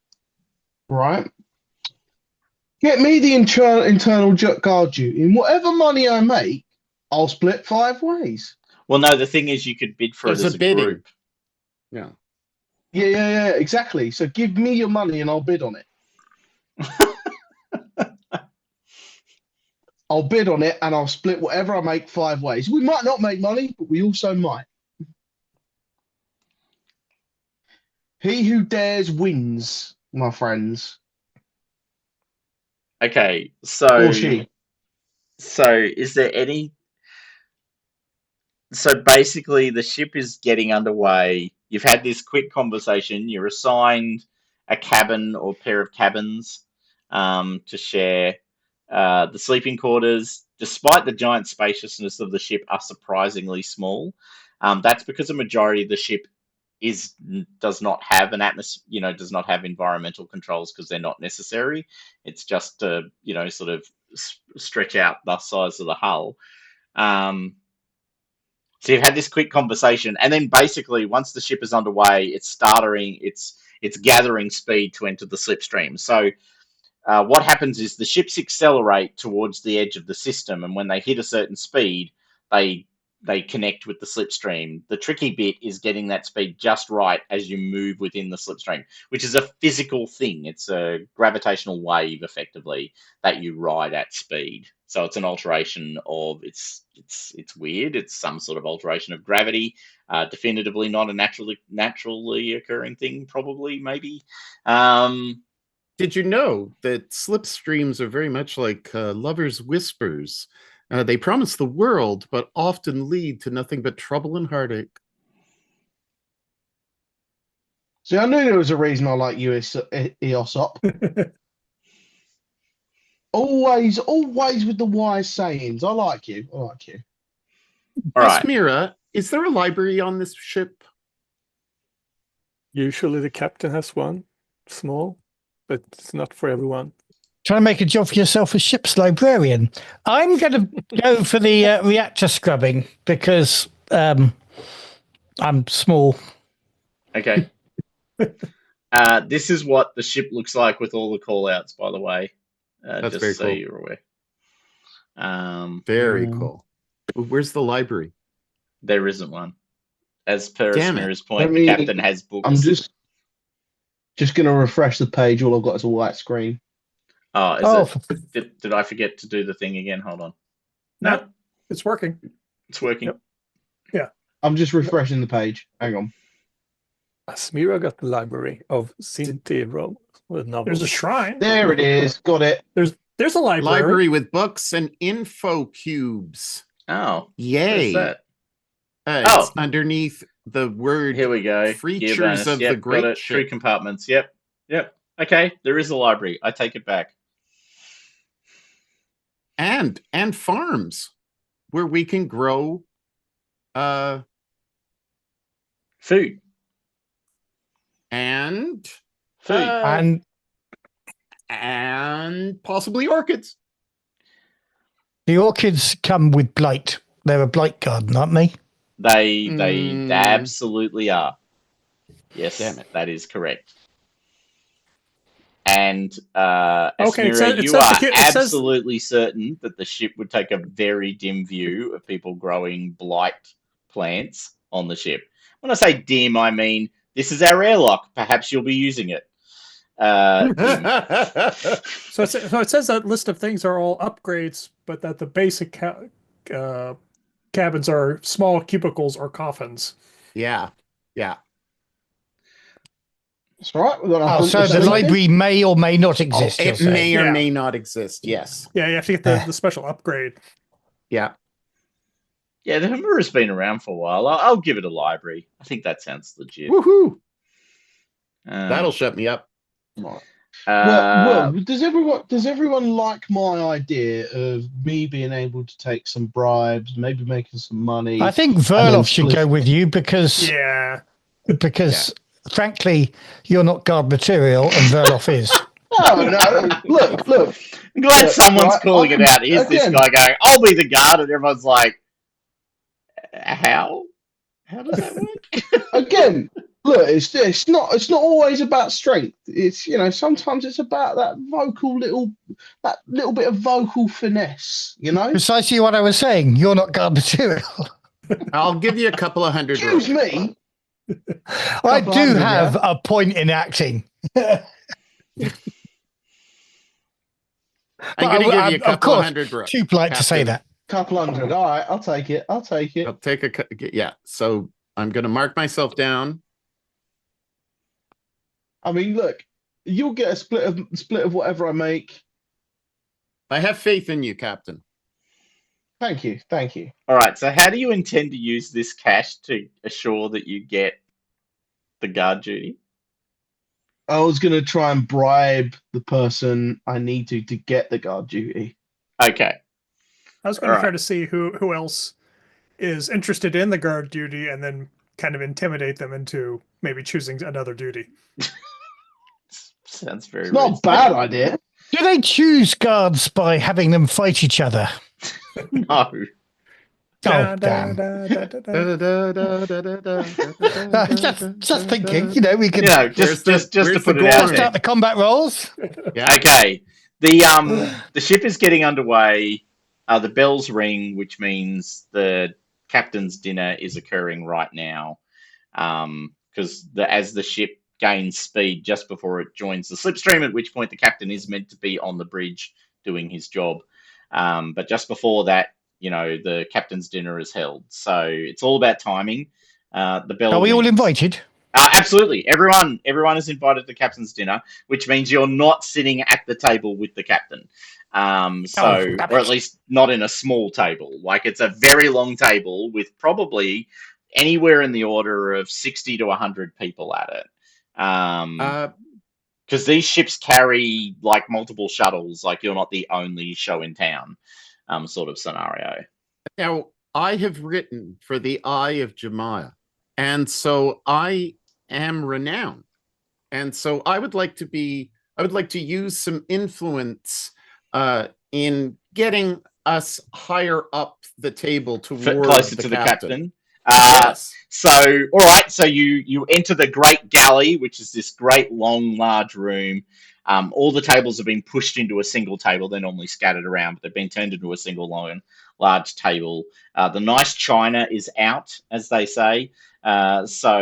right? Get me the internal guard duty, and whatever money I make, I'll split 5 ways. Well, no, the thing is, you could bid for There's it as a a bidding. group. Yeah. Yeah, exactly. So give me your money, and I'll bid on it. I'll bid on it, and I'll split whatever I make 5 ways. We might not make money, but we also might. He who dares wins, my friends. Okay, Or she. So is there any? So basically, the ship is getting underway. You've had this quick conversation. You're assigned a cabin or pair of cabins to share. The sleeping quarters, despite the giant spaciousness of the ship, are surprisingly small. That's because a majority of the ship does not have an atmosphere, does not have environmental controls because they're not necessary. It's just to, sort of stretch out the size of the hull. So you've had this quick conversation, and then basically once the ship is underway, it's gathering speed to enter the slipstream. So what happens is the ships accelerate towards the edge of the system, and when they hit a certain speed, they connect with the slipstream. The tricky bit is getting that speed just right as you move within the slipstream, which is a physical thing. It's a gravitational wave, effectively, that you ride at speed. So it's an alteration of it's weird. It's some sort of alteration of gravity. Definitively not a naturally occurring thing. Probably, maybe. Did you know that slipstreams are very much like lovers' whispers? They promise the world, but often lead to nothing but trouble and heartache. See, I knew there was a reason I like Eosop. always with the wise sayings. I like you. All right. Mira, is there a library on this ship? Usually the captain has one, small, but it's not for everyone. Trying to make a job for yourself as ship's librarian. I'm going to go for the reactor scrubbing because I'm small. Okay. This is what the ship looks like with all the call-outs, by the way. That's just very so cool. you're aware. Very Mm. cool. Where's the library? There isn't one. As per Damn it. Asmira's point, Let the me- captain has books. I'm just gonna refresh the page. All I've got is a white screen. Oh, is Oh, it? Did I forget to do the thing again? Hold on. No, it's working. It's working. Yep. I'm just refreshing the page. Hang on. Asmira got the library of Sinti novels. There's a shrine. There it is. Got it. There's a library. Library with books and info cubes. Oh, Yay. where's that? It's underneath the word Here we go. Features Gear bonus. of Yep, the great got it. ship. 3 compartments. Yep. Okay, there is a library. I take it back. And farms where we can grow Food. and Food. and possibly orchids. the orchids come with blight. They're a blight garden, aren't they? They absolutely are. Yes, Damn it. that is correct. And Okay, it Asmira, says- it you says are here- it says- absolutely certain that the ship would take a very dim view of people growing blight plants on the ship. When I say dim, I mean this is our airlock. Perhaps you'll be using it. Dim. So it says that list of things are all upgrades, but that the basic cabins are small cubicles or coffins. Yeah. That's all right. We've got Oh, so the sleep in. library may or may not exist. you're It saying. may or Yeah. may not exist. Yes. Yeah, you have to get the special upgrade. Yeah. Yeah, the Hamura's been around for a while. I'll give it a library. I think that sounds legit. Woohoo. Um, That'll shut me up. Right. uh, Well, does everyone like my idea of me being able to take some bribes, maybe making some money? I think then Verlof should split- go with you because frankly, you're not guard material and Verlof is. No. Look. I'm glad Look, someone's right, calling it out. Is this again- guy going, I'll be the guard? And everyone's like, how? How does that work? Again, look, it's not always about strength. It's sometimes it's about that little bit of vocal finesse. Precisely what I was saying. You're not guard material. I'll give you a couple of hundred. Excuse me. I Couple do hundred, have a point in acting. I'm going to give you a Of couple of course, hundred. Brooke. too polite to say Captain. that. Couple hundred. All right, I'll take it. I'll take yeah. So I'm going to mark myself down. I mean, look, you'll get a split of whatever I make. I have faith in you, Captain. Thank you. All right, so how do you intend to use this cash to assure that you get the guard duty? I was gonna try and bribe the person I need to get the guard duty. Okay. I was going to try Alright. to see who else is interested in the guard duty and then kind of intimidate them into maybe choosing another duty. Sounds very It's not a reasonable. bad idea. Do they choose guards by having them fight each other? No. Oh, damn. Just thinking, we could Just to where's put the it out goal? there. start the combat rolls. Yeah. Okay. The ship is getting underway. The bells ring, which means the captain's dinner is occurring right now. Because as the ship gains speed just before it joins the slipstream, at which point the captain is meant to be on the bridge doing his job. But just before that, the captain's dinner is held. So it's all about timing. The bell Are we all rings. invited? Absolutely. Everyone is invited to the captain's dinner, which means you're not sitting at the table with the captain. damn Or at it. least not in a small table. Like it's a very long table with probably anywhere in the order of 60 to 100 people at it. Because these ships carry like multiple shuttles, like you're not the only show in town, sort of scenario. Now, I have written for the Eye of Jemiah, and so I am renowned. And so I would like to use some influence in getting us higher up the table toward Closer the to the captain. Yes. So, all right. So you enter the great galley, which is this great, long, large room. All the tables have been pushed into a single table. They're normally scattered around, but they've been turned into a single, long, large table. The nice china is out, as they say. So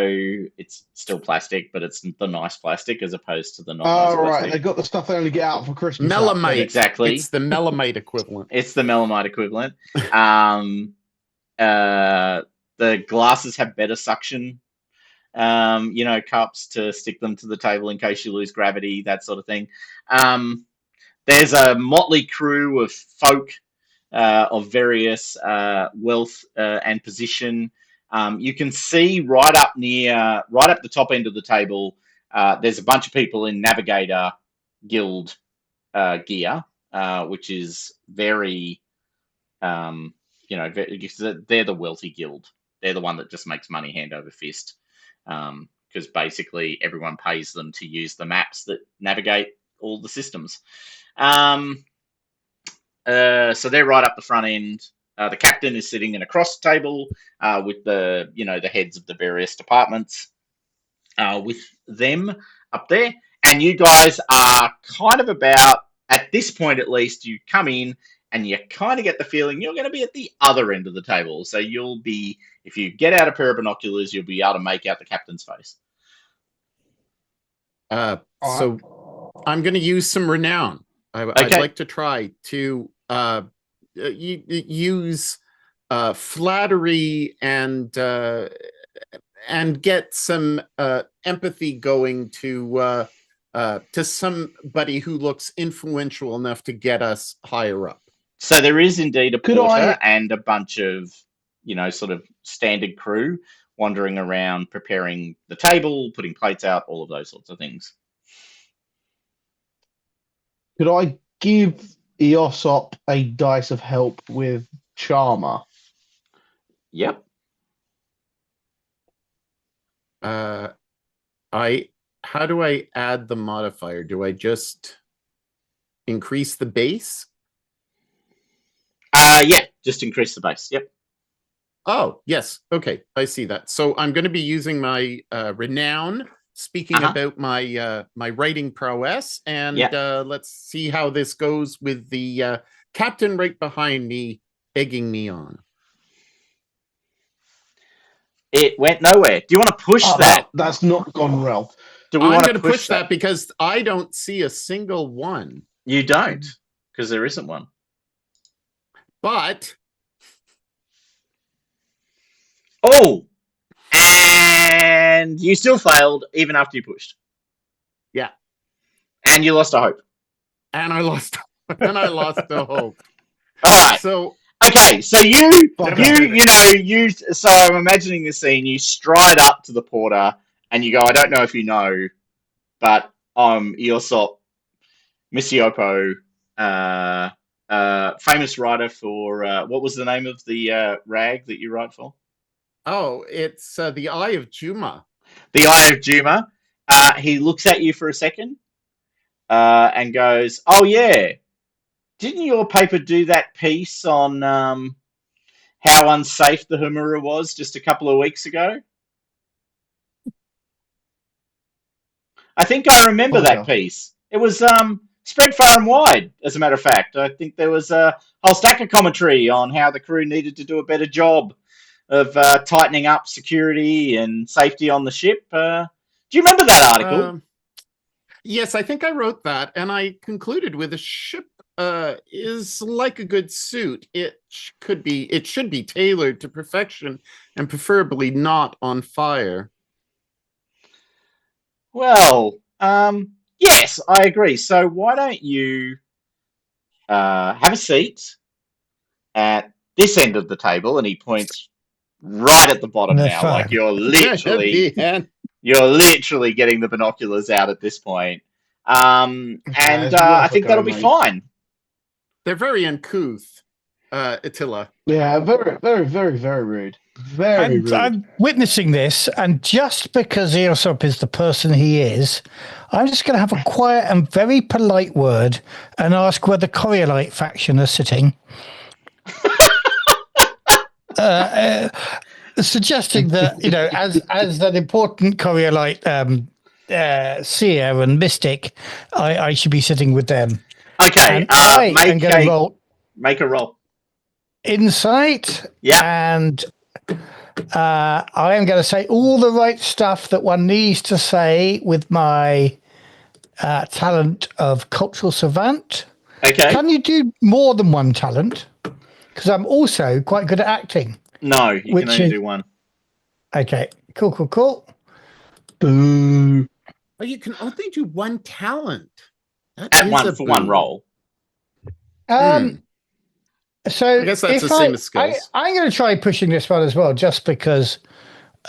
it's still plastic, but it's the nice plastic as opposed to the not nice Oh, right. plastic. They got the stuff they only get out for Christmas. out Melamite. there. Exactly. It's the melamite equivalent. It's the melamite equivalent. The glasses have better suction, cups to stick them to the table in case you lose gravity, that sort of thing. There's a motley crew of folk of various wealth and position. You can see right up the top end of the table, there's a bunch of people in Navigator Guild gear, which is very, they're the wealthy guild. They're the one that just makes money hand over fist, because basically everyone pays them to use the maps that navigate all the systems. So they're right up the front end. The captain is sitting in a cross table with the heads of the various departments with them up there. And you guys are kind of about, at this point at least, you come in and you kind of get the feeling you're going to be at the other end of the table. So you'll be, if you get out a pair of binoculars, you'll be able to make out the captain's face. So I'm going to use some renown. I'd like to try to use flattery and get some empathy going to somebody who looks influential enough to get us higher up. So there is indeed a porter and a bunch of, sort of standard crew wandering around preparing the table, putting plates out, all of those sorts of things. Could I give Eosop a dice of help with Charmer? Yep. How do I add the modifier? Do I just increase the base? Yeah, just increase the base. Yep. Oh, yes. Okay, I see that. So I'm going to be using my renown, speaking about my my writing prowess, and let's see how this goes with the captain right behind me, egging me on. It went nowhere. Do you want to push that? That's not gone well. Do we I'm want going to to push that because I don't see a single one. You don't, because there isn't one. But and you still failed even after you pushed. Yeah. And you lost a hope. And I lost the hope. All right. So okay, so so I'm imagining the scene, you stride up to the porter and you go, I don't know if you know, but I'm Eosop Misiopo, famous writer for what was the name of the rag that you write for? Oh, it's the Eye of Juma. The Eye of Juma. He looks at you for a second and goes, "Oh yeah, didn't your paper do that piece on how unsafe the Humura was just a couple of weeks ago?" I think I remember that piece. It was spread far and wide, as a matter of fact. I think there was a whole stack of commentary on how the crew needed to do a better job of tightening up security and safety on the ship. Do you remember that article? Yes, I think I wrote that, and I concluded with a ship is like a good suit. It should be tailored to perfection and preferably not on fire. Well, yes, I agree. So why don't you have a seat at this end of the table? And he points right at the bottom now, like you're literally getting the binoculars out at this point. I think that'll be fine. They're very uncouth, Attila. Yeah, very, very, very, very rude. Very rude. I'm witnessing this, and just because Eosop is the person he is, I'm just going to have a quiet and very polite word and ask where the Coriolis faction are sitting. suggesting that as an important Coriolite seer and mystic, I should be sitting with them. Okay, And I am make going to roll a roll. insight. Yeah. And I am going to say all the right stuff that one needs to say with my talent of cultural savant. Okay. Can you do more than one talent? Because I'm also quite good at acting. No, you can only do one. Okay, cool. Boo. Oh, you can only do one talent. That At is one a for one boo. roll. So I guess that's if the same as skills. I'm going to try pushing this one as well, just because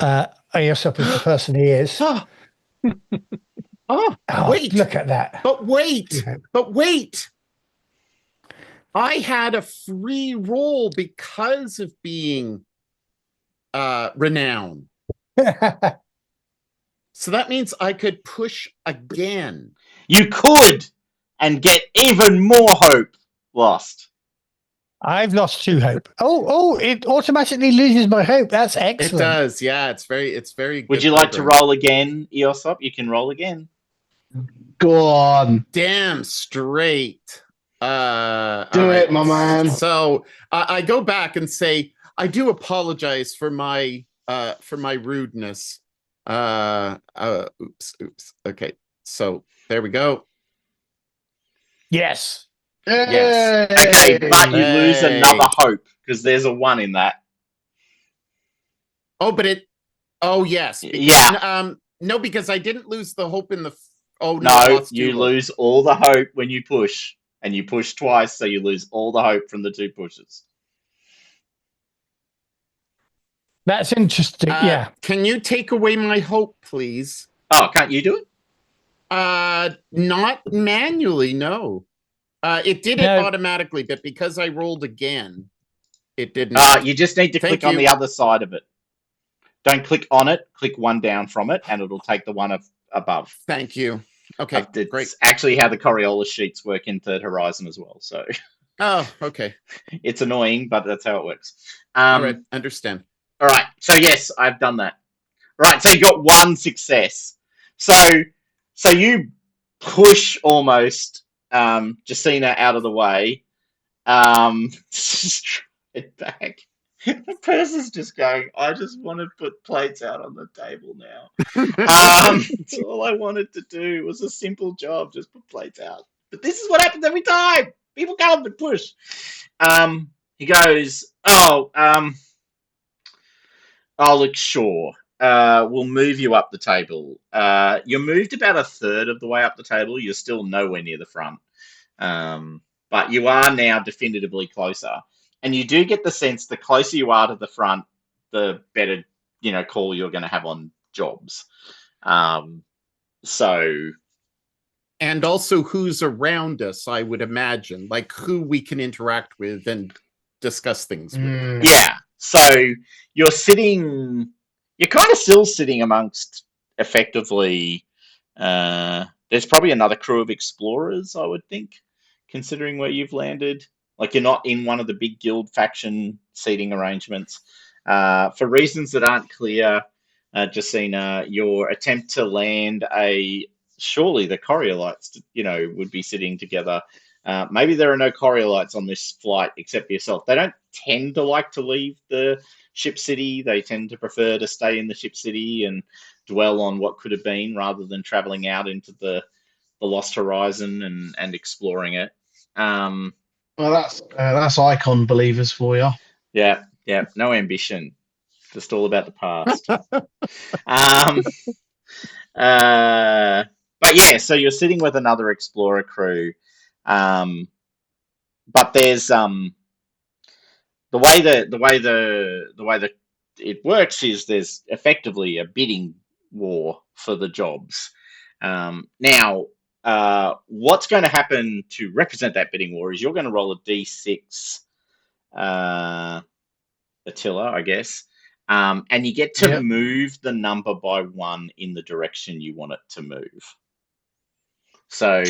Aesop is the person he is. Oh, wait. Look at that. But wait. I had a free roll because of being renowned. So that means I could push again. You could, and get even more hope lost. I've lost 2 hope. Oh, it automatically loses my hope. That's excellent. It does, yeah. It's very good. Would you like to roll again, Aesop? You can roll again. Go on. Damn straight. Do it, my man. So I go back and say, I do apologize for my rudeness. Oops. Okay. So there we go. Yes. Yes. Okay, but you lose another hope because there's a 1 in that. Oh, but yes. Because, yeah. No, because I didn't lose the hope in the. No, you lose all the hope when you push, and you push twice, so you lose all the hope from the 2 pushes. That's interesting. Yeah. Can you take away my hope, please? Oh, can't you do it? Not manually, no. It did it automatically, but because I rolled again, it didn't. You just need to click on the other side of it. Don't click on it. Click one down from it, and it'll take the one above. Thank you. Okay, it's great. Actually how the Coriolis sheets work in Third Horizon as well. So. Oh, okay. It's annoying, but that's how it works. All right, understand. All right. So yes, I've done that. All right. So you got 1 success. So you push almost Jacina out of the way. Straight back. The person's just going, I just want to put plates out on the table now. That's all I wanted to do. It was a simple job, just put plates out. But this is what happens every time. People come and push. He goes, look, sure. We'll move you up the table. You're moved about a third of the way up the table. You're still nowhere near the front. But you are now definitively closer. And you do get the sense the closer you are to the front, the better, call you're going to have on jobs. And also who's around us, I would imagine, like who we can interact with and discuss things with. Yeah. So you're kind of still sitting amongst effectively, there's probably another crew of explorers, I would think, considering where you've landed. Like you're not in one of the big guild faction seating arrangements. For reasons that aren't clear, Jacina, your attempt to land surely the Coriolites, would be sitting together. Maybe there are no Coriolites on this flight except for yourself. They don't tend to like to leave the ship city. They tend to prefer to stay in the ship city and dwell on what could have been rather than traveling out into the Lost Horizon and exploring it. Well, that's icon believers for you. Yeah. No ambition. Just all about the past. But yeah, so you're sitting with another explorer crew. But there's the way that it works is there's effectively a bidding war for the jobs. Now, what's going to happen to represent that bidding war is you're going to roll a d6, Attila, I guess, and you get to move the number by 1 in the direction you want it to move. So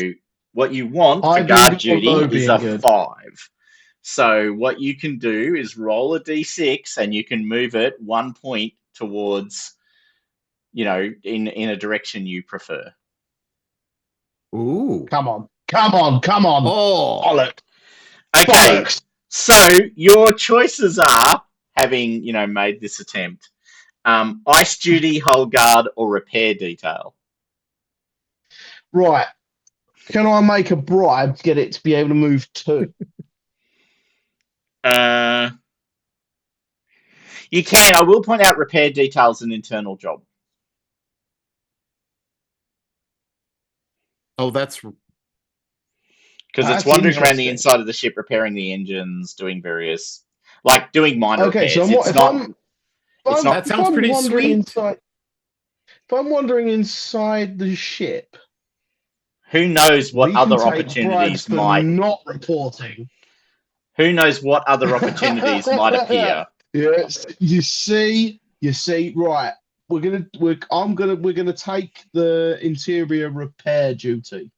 what you want for guard duty is a 5. So what you can do is roll a d6 and you can move it 1 point towards, in a direction you prefer. Ooh. Come on. Oh. Bollock. Okay, Bollocks. so your choices are, having, made this attempt, ice duty, hull guard, or repair detail. Right. Can I make a bribe to get it to be able to move 2? You can. I will point out repair detail is an internal job. Oh, that's Because it's That's wandering around the interesting. inside of the ship, repairing the engines, doing minor Okay, so repairs. that sounds pretty sweet. If I'm wandering inside the ship, Who knows what we can other take bribes opportunities for not reporting. Who knows what other opportunities might appear? Yes, you see, right. We're gonna take the interior repair duty.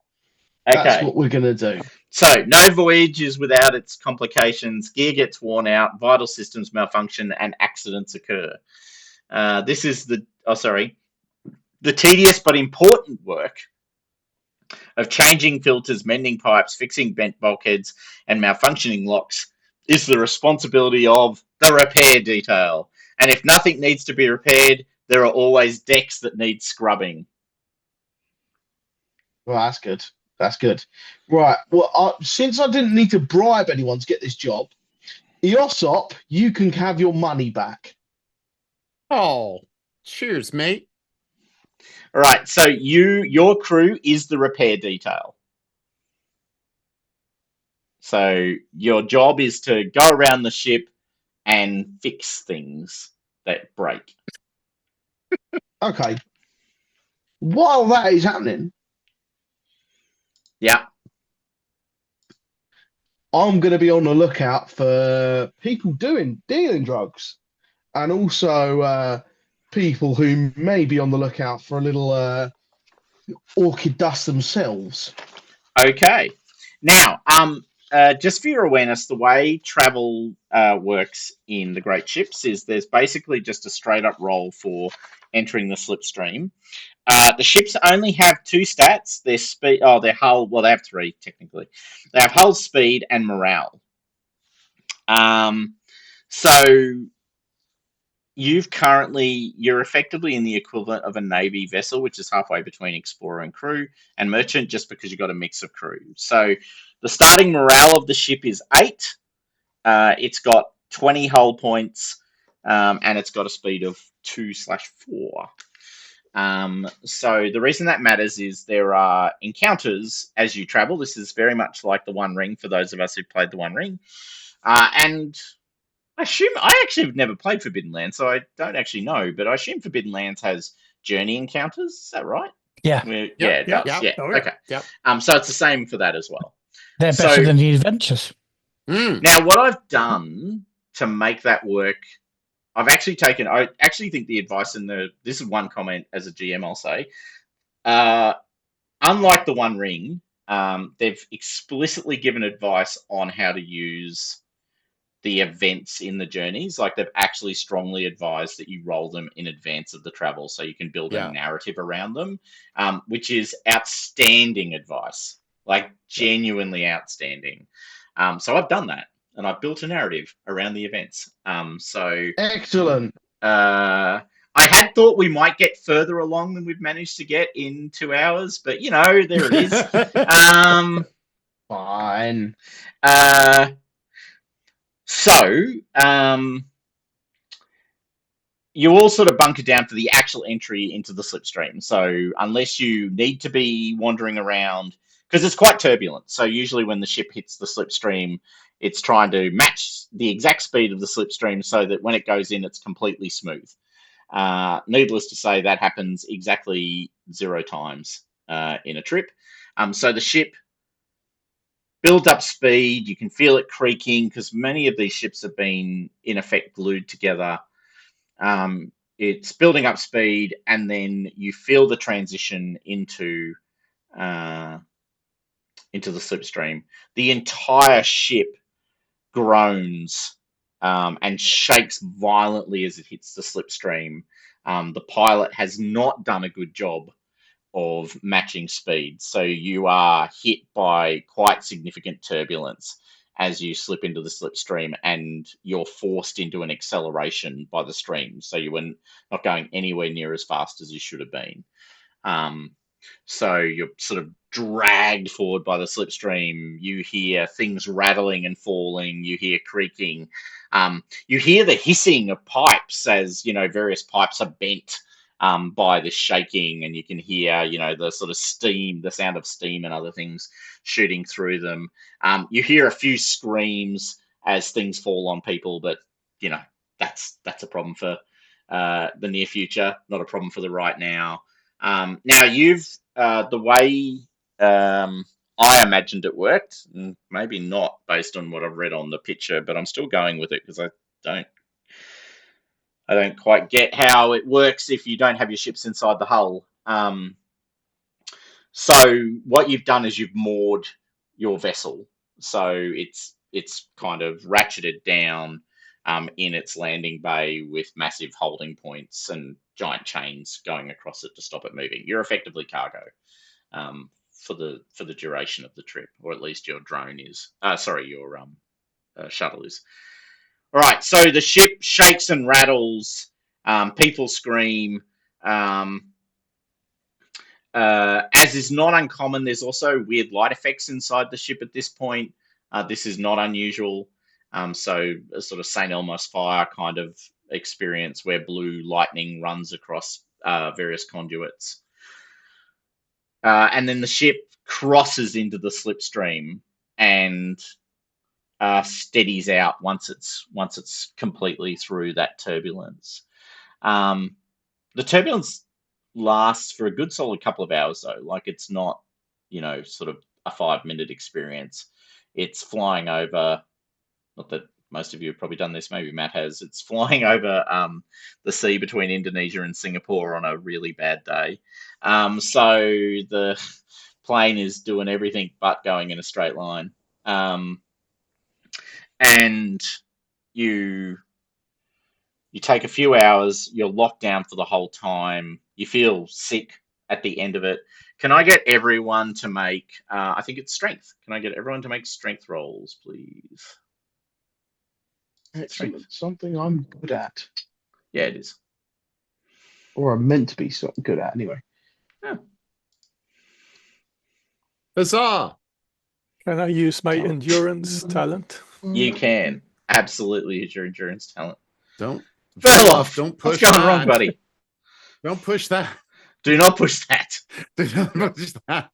That's Okay. what we're gonna do. So, no voyage is without its complications. Gear gets worn out, vital systems malfunction, and accidents occur. This is the tedious but important work of changing filters, mending pipes, fixing bent bulkheads, and malfunctioning locks is the responsibility of the repair detail. And if nothing needs to be repaired, there are always decks that need scrubbing. Well, that's good. That's good. Right. Well, since I didn't need to bribe anyone to get this job, Eosop, you can have your money back. Oh, cheers, mate. All right. So your crew is the repair detail. So your job is to go around the ship and fix things that break. Okay. While that is happening, Yeah. I'm going to be on the lookout for people dealing drugs, and also people who may be on the lookout for a little orchid dust themselves. Okay. Now, just for your awareness, the way travel works in the great ships is there's basically just a straight up roll for entering the slipstream. The ships only have 2 stats: their speed, their hull. Well, they have 3 technically. They have hull, speed, and morale. So you're effectively in the equivalent of a Navy vessel, which is halfway between explorer and crew, and merchant, just because you've got a mix of crew. So the starting morale of the ship is 8. It's got 20 hull points, and it's got a speed of 2/4. So the reason that matters is there are encounters as you travel. This is very much like the One Ring for those of us who played the One Ring. And I actually have never played Forbidden Lands, so I don't actually know, but I assume Forbidden Lands has journey encounters. Is that right? Yeah. Yeah, it does. Yeah. Oh, yeah. Okay. Yep. So it's the same for that as well. They're better than the adventures. Now, what I've done to make that work, I actually think the advice this is one comment as a GM I'll say, unlike the One Ring, they've explicitly given advice on how to use the events in the journeys. Like, they've actually strongly advised that you roll them in advance of the travel so you can build a narrative around them, which is outstanding advice, like genuinely outstanding. So I've done that, and I've built a narrative around the events. So Excellent. I had thought we might get further along than we've managed to get in 2 hours, but there it is. Fine. So you all sort of bunker down for the actual entry into the slipstream. So unless you need to be wandering around, because it's quite turbulent. So usually when the ship hits the slipstream, it's trying to match the exact speed of the slipstream so that when it goes in, it's completely smooth. Needless to say, that happens exactly 0 times in a trip. So the ship builds up speed. You can feel it creaking because many of these ships have been, in effect, glued together. It's building up speed, and then you feel the transition into the slipstream. The entire ship groans and shakes violently as it hits the slipstream. The pilot has not done a good job of matching speed, so you are hit by quite significant turbulence as you slip into the slipstream, and you're forced into an acceleration by the stream, so you were not going anywhere near as fast as you should have been. So you're sort of dragged forward by the slipstream. You hear things rattling and falling. You hear creaking. You hear the hissing of pipes as, you know, various pipes are bent by this shaking, and you can hear, you know, the sort of steam, the sound of steam and other things shooting through them. You hear a few screams as things fall on people, but, you know, that's a problem for the near future, not a problem for the right now. Now you've the way I imagined it worked, and maybe not based on what I've read on the picture, but I'm still going with it because I don't quite get how it works if you don't have your ships inside the hull. So what you've done is you've moored your vessel, so it's kind of ratcheted down in its landing bay with massive holding points and giant chains going across it to stop it moving. You're effectively cargo for the duration of the trip, or at least your drone is. Sorry, your shuttle is. All right, so the ship shakes and rattles. People scream. As is not uncommon, there's also weird light effects inside the ship at this point. This is not unusual. So a sort of St. Elmo's fire kind of experience where blue lightning runs across various conduits. And then the ship crosses into the slipstream and steadies out once it's completely through that turbulence. The turbulence lasts for a good solid couple of hours though. Like, it's not, you know, sort of a 5-minute experience. It's flying over, not that most of you have probably done this, maybe Matt has, it's flying over the sea between Indonesia and Singapore on a really bad day. So the plane is doing everything but going in a straight line. And you take a few hours, you're locked down for the whole time, you feel sick at the end of it. Can I get everyone to make, I think it's strength. Can I get everyone to make strength rolls, please? Excellent. Strength. Something I'm good at. Yeah, it is. Or I'm meant to be something good at anyway. Yeah. Huzzah! Can I use my endurance talent? You can. Absolutely use your endurance talent. Don't Verloff, don't push what's going that. wrong, buddy? Don't push that. Do not push that. Do not push that.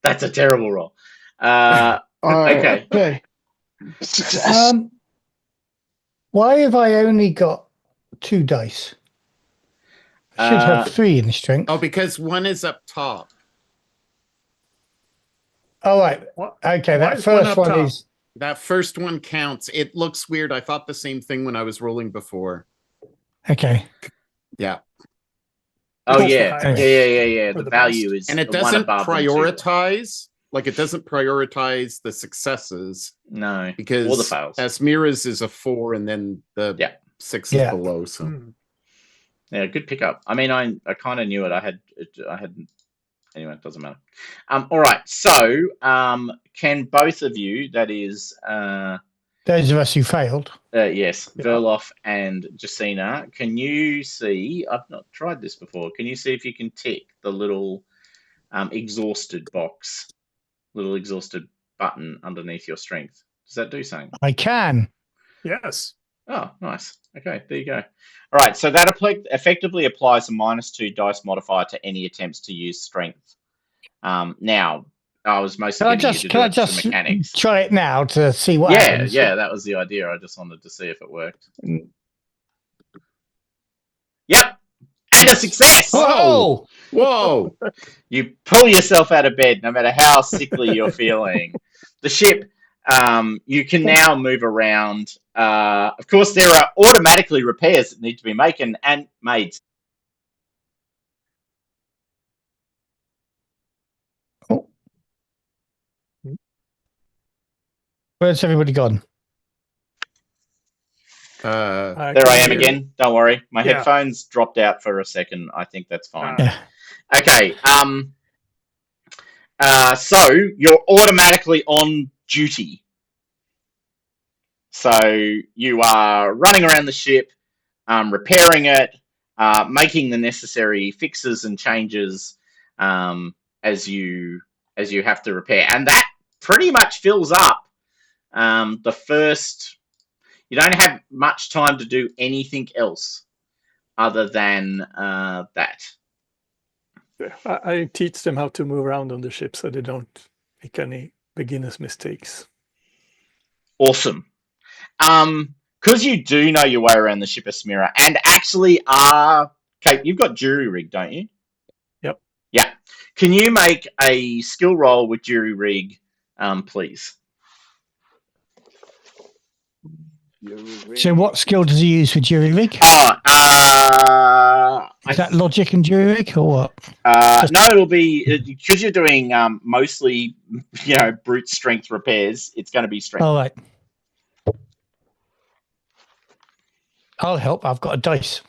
That's a terrible roll. Okay. Okay. Success. Why have I only got 2 dice? I should have 3 in strength. Oh, because one is up top. Oh, right. What? Okay, Why that is first one up one top? is. That first one counts. It looks weird. I thought the same thing when I was rolling before. Okay. Yeah. Oh, It's the yeah. highest. Yeah. Or The the value best. is And it the one doesn't above and two below. prioritize, like it doesn't prioritize the successes No. because Or the fails. Asmira's is a 4 and then the Yeah. 6 is Yeah. below. So Hmm. Yeah, good pickup. I mean, I kind of knew it. I hadn't. Anyway, it doesn't matter. All right. So, can both of you, that is, Those of us who failed. yes, Yeah. Verloff and Jacina, can you see? I've not tried this before. Can you see if you can tick the little exhausted box, little exhausted button underneath your strength? Does that do something? I can. Yes. Oh, nice. Okay, there you go. All right, so that effectively applies a -2 dice modifier to any attempts to use strength. Now, I was mostly Can I getting you just to can do I it just for mechanics. try it now to see what Yeah, happens? that was the idea. I just wanted to see if it worked. Yep, and a success. Whoa! whoa. You pull yourself out of bed, no matter how sickly you're feeling. The ship, you can now move around. Of course, there are automatically repairs that need to be made. Oh. Where's everybody gone? There I am again. Don't worry. My Yeah. headphones dropped out for a second. I think that's fine. Yeah. Okay. So you're automatically on duty. So you are running around the ship, repairing it, making the necessary fixes and changes as you have to repair, and that pretty much fills up the first. You don't have much time to do anything else other than that. I teach them how to move around on the ship so they don't make any beginner's mistakes. Awesome. Because you do know your way around the ship of Smira and actually are... Okay, you've got jury rig, don't you? Yep. Yeah. Can you make a skill roll with jury rig, please? So what skill does he use for jury rig? Is that logic and jury rig or what? No, it'll be because you're doing mostly, brute strength repairs. It's going to be strength. All right. I'll help. I've got a dice.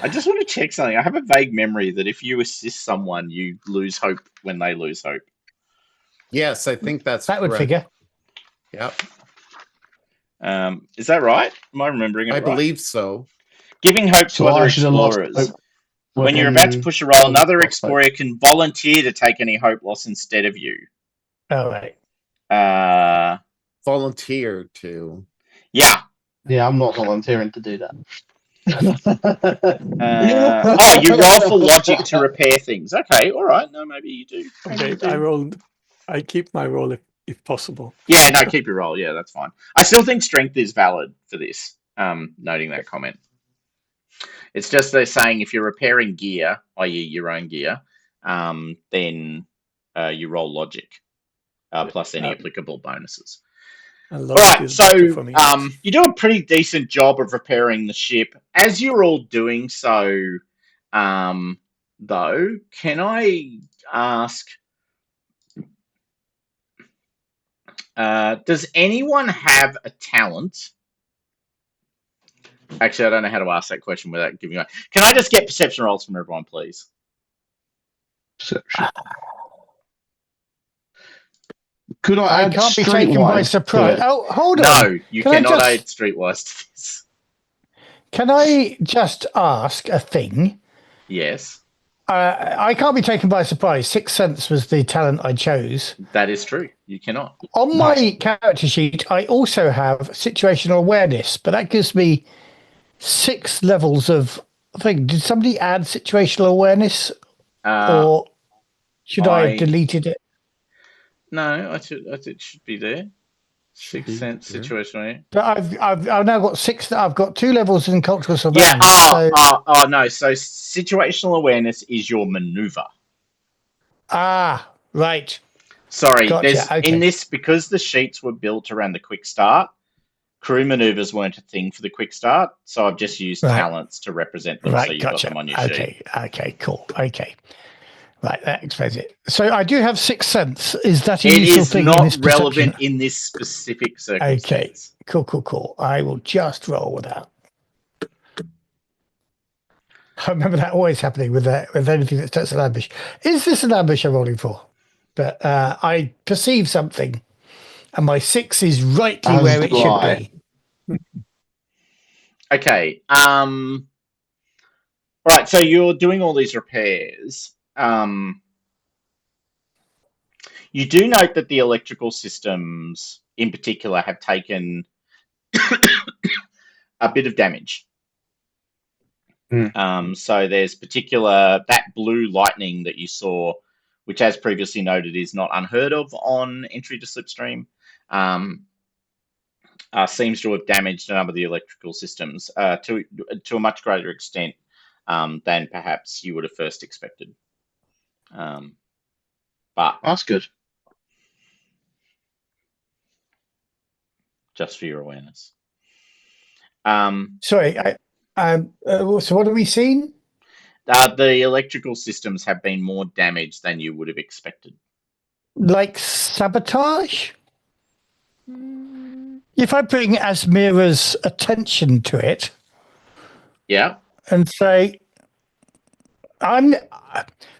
I just want to check something. I have a vague memory that if you assist someone, you lose hope when they lose hope. Yes, I think that's That would correct. figure. Yep. Is that right? Am I remembering it I right? believe so. Giving hope to So other I should have lost explorers. hope When you're about to push a roll, another lost explorer can volunteer to take any hope loss instead of you. All right. Volunteer to. Yeah. Yeah, I'm not volunteering to do that. You roll for logic to repair things. Okay, all right. No, maybe you do. Maybe you Okay, do. I keep my roll if possible. Yeah, no, keep your roll. Yeah, that's fine. I still think strength is valid for this. Noting that comment. It's just they're saying if you're repairing gear, i.e. your own gear, then you roll logic, plus any applicable bonuses. All right, so you do a pretty decent job of repairing the ship. As you're all doing so, though, can I ask, does anyone have a talent? Actually, I don't know how to ask that question without giving away. Can I just get perception rolls from everyone, please? Perception. Could I add can't be taken by surprise. Oh, hold on. No, you cannot add streetwise to this. Can I just ask a thing? Yes. I can't be taken by surprise. Sixth Sense was the talent I chose. That is true. You cannot. On my character sheet, I also have situational awareness, but that gives me 6 levels of thing. Did somebody add situational awareness, or should I have deleted it? No, I think it should be there. Sixth Sense situational. But I've now got 6. I've got 2 levels in cultural surveillance. Yeah. No. So situational awareness is your maneuver. Right. Sorry. Gotcha. In this, because the sheets were built around the quick start, crew maneuvers weren't a thing for the quick start, so I've just used talents to represent them. So you've got them on your sheet. Okay. Cool. Okay. Right, that explains it. So I do have Sixth Sense. Is that a it useful is thing not in this relevant in this specific circumstance. Okay, cool. I will just roll with that. I remember that always happening with anything that starts an ambush. Is this an ambush I'm rolling for? But I perceive something, and my 6 is rightly where it should be. Okay. Right. So you're doing all these repairs. You do note that the electrical systems, in particular, have taken a bit of damage. So there's that blue lightning that you saw, which, as previously noted, is not unheard of on entry to SlipStream. Seems to have damaged a number of the electrical systems to a much greater extent than perhaps you would have first expected. But that's good. Just for your awareness. Sorry. So what have we seen? The electrical systems have been more damaged than you would have expected. Like sabotage? If I bring Asmira's attention to it Yeah. and say,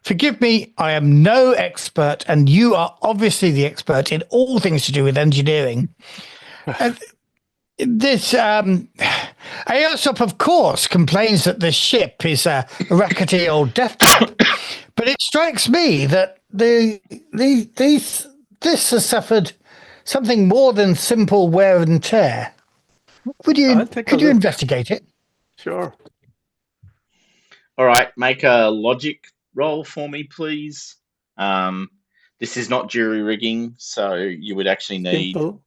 forgive me, I am no expert, and you are obviously the expert in all things to do with engineering. And this Aesop, of course, complains that the ship is a rackety old death trap, but it strikes me that this has suffered something more than simple wear and tear. Could you look. investigate it? Sure. All right, make a logic roll for me, please. This is not jury rigging, so you would actually need. Simple.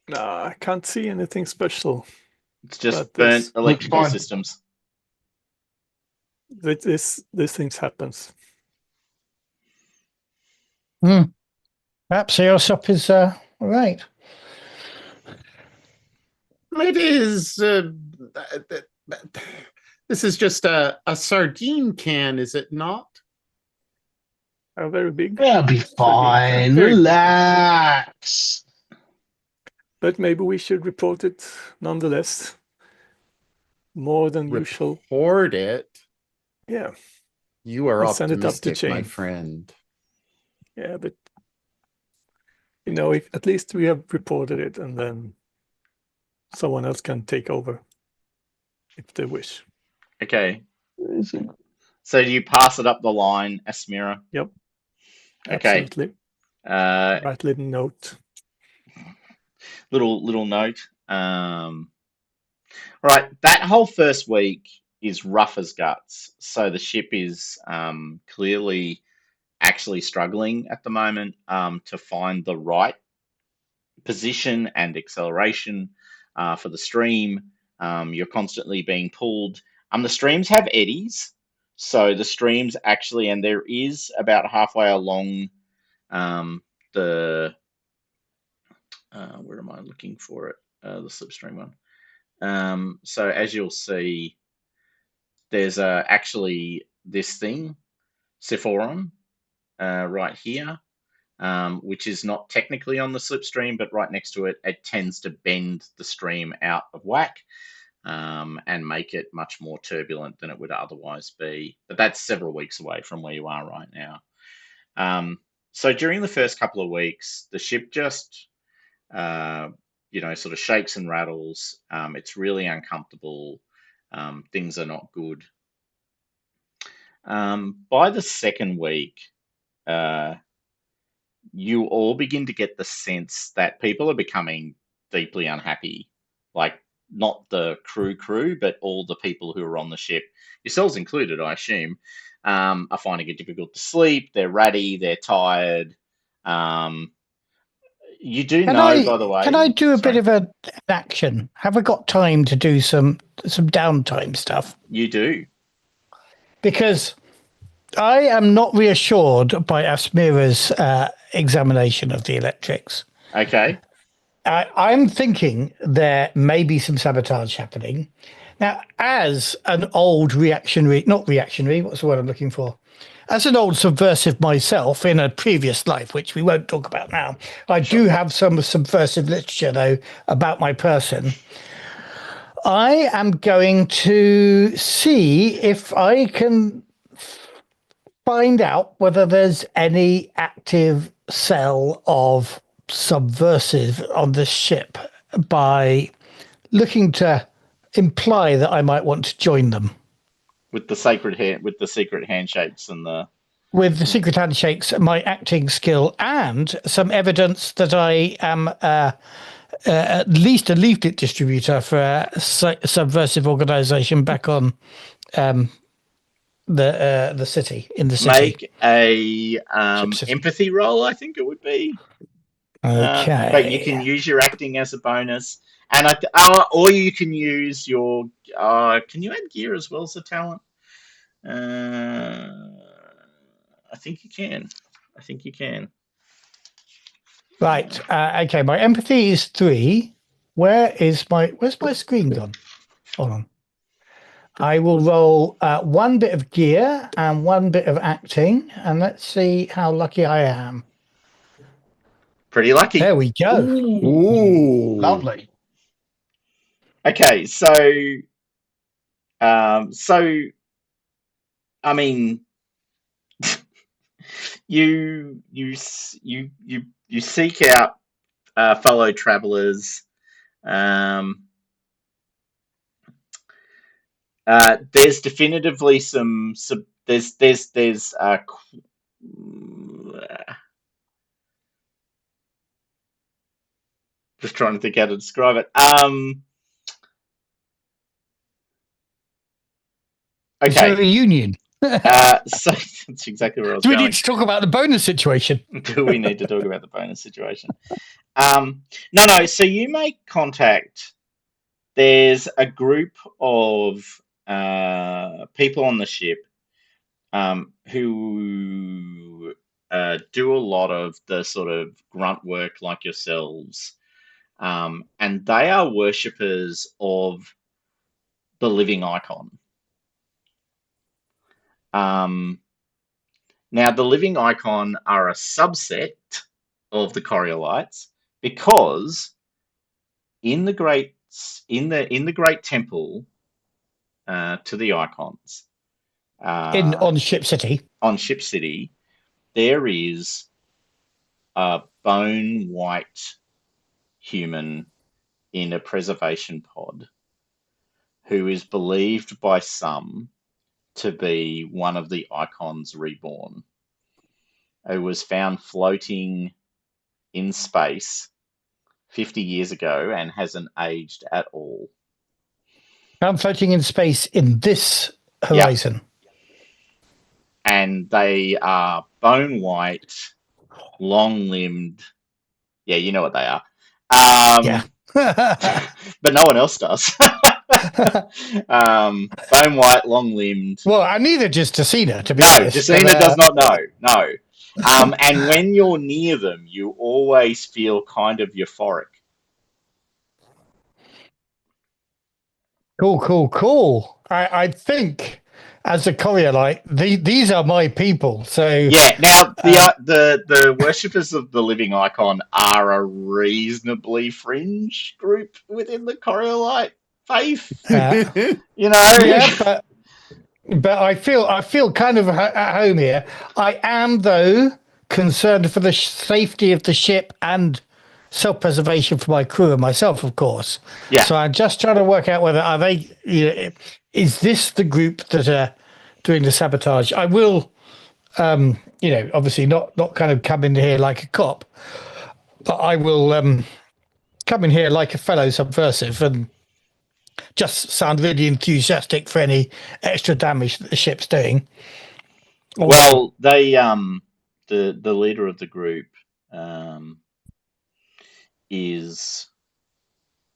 No, I can't see anything special. It's just But burnt this- electrical fine. systems. This things happens. Perhaps Aesop is right. It is. This is just a sardine can, is it not? Are very big. That'll be fine. Very big. Relax. But maybe we should report it nonetheless. More than usual. Report it. Yeah. You are We'll send it up the optimistic, my chain. friend. Yeah, but you know, if at least we have reported it, and then someone else can take over if they wish. Okay. So do you pass it up the line, Asmira? Yep. Okay. Absolutely. Uh, Write little note. little note. Right, that whole first week is rough as guts. So the ship is clearly actually struggling at the moment to find the right position and acceleration for the stream. You're constantly being pulled. The streams have eddies, so the streams actually, and there is about halfway along the where am I looking for it? The slipstream one. So as you'll see, there's actually this thing, Sephoron, right here, which is not technically on the slipstream, but right next to it, it tends to bend the stream out of whack and make it much more turbulent than it would otherwise be. But that's several weeks away from where you are right now. So during the first couple of weeks, the ship just, sort of shakes and rattles. It's really uncomfortable. Things are not good. By the second week, you all begin to get the sense that people are becoming deeply unhappy. Like, not the crew, but all the people who are on the ship, yourselves included, I assume, are finding it difficult to sleep. They're ratty. They're tired. You do know, by the way. Can I do a bit of an action? Have I got time to do some downtime stuff? You do. Because I am not reassured by Asmira's examination of the electrics. Okay. I'm thinking there may be some sabotage happening. Now, as an old not reactionary, what's the word I'm looking for? As an old subversive myself in a previous life, which we won't talk about now, I do have some subversive literature, though, about my person. I am going to see if I can find out whether there's any active cell of subversive on this ship by looking to imply that I might want to join them. With the secret handshakes and the... With the secret handshakes, my acting skill, and some evidence that I am at least a leaflet distributor for a subversive organization back on the city, in the city. Make a empathy roll, I think it would be. Okay. But you can use your acting as a bonus. And or you can use your... can you add gear as well as a talent? I think you can. Right. Okay. My empathy is 3. Where's my screen gone? Hold on. I will roll 1 bit of gear and 1 bit of acting, and let's see how lucky I am. Pretty lucky. There we go. Ooh. Lovely. Okay, so I mean, you seek out fellow travelers. There's definitively some there's just trying to think how to describe it. Is there a Okay. reunion? So that's exactly where I was Do we going. need to talk about the bonus situation? Do we need to talk about the bonus situation? No. So you make contact. There's a group of people on the ship who do a lot of the sort of grunt work like yourselves. And they are worshippers of the living icon. Now, the living icon are a subset of the Coriolites because in the great temple to the icons On Ship City. on Ship City, there is a bone white human in a preservation pod who is believed by some to be one of the icons reborn, who was found floating in space 50 years ago and hasn't aged at all. I'm floating in space in this horizon. And they are bone white, long limbed. Yeah, you know what they are. Yeah. But no one else does. Bone white, long limbed. Well, and neither does Jacina, to be No, honest. Jacina does not know. No. And when you're near them, you always feel kind of euphoric. Cool. I think, as a Coriolite, these are my people. So yeah. Now the worshippers of the living icon are a reasonably fringe group within the Coriolite faith. You know. Yeah, but I feel kind of at home here. I am, though, concerned for the safety of the ship and self-preservation for my crew and myself, of course. Yeah. So I'm just trying to work out whether are they. Is this the group that are doing the sabotage? I will, obviously not kind of come in here like a cop, but I will come in here like a fellow subversive and just sound really enthusiastic for any extra damage that the ship's doing. Well, they the leader of the group is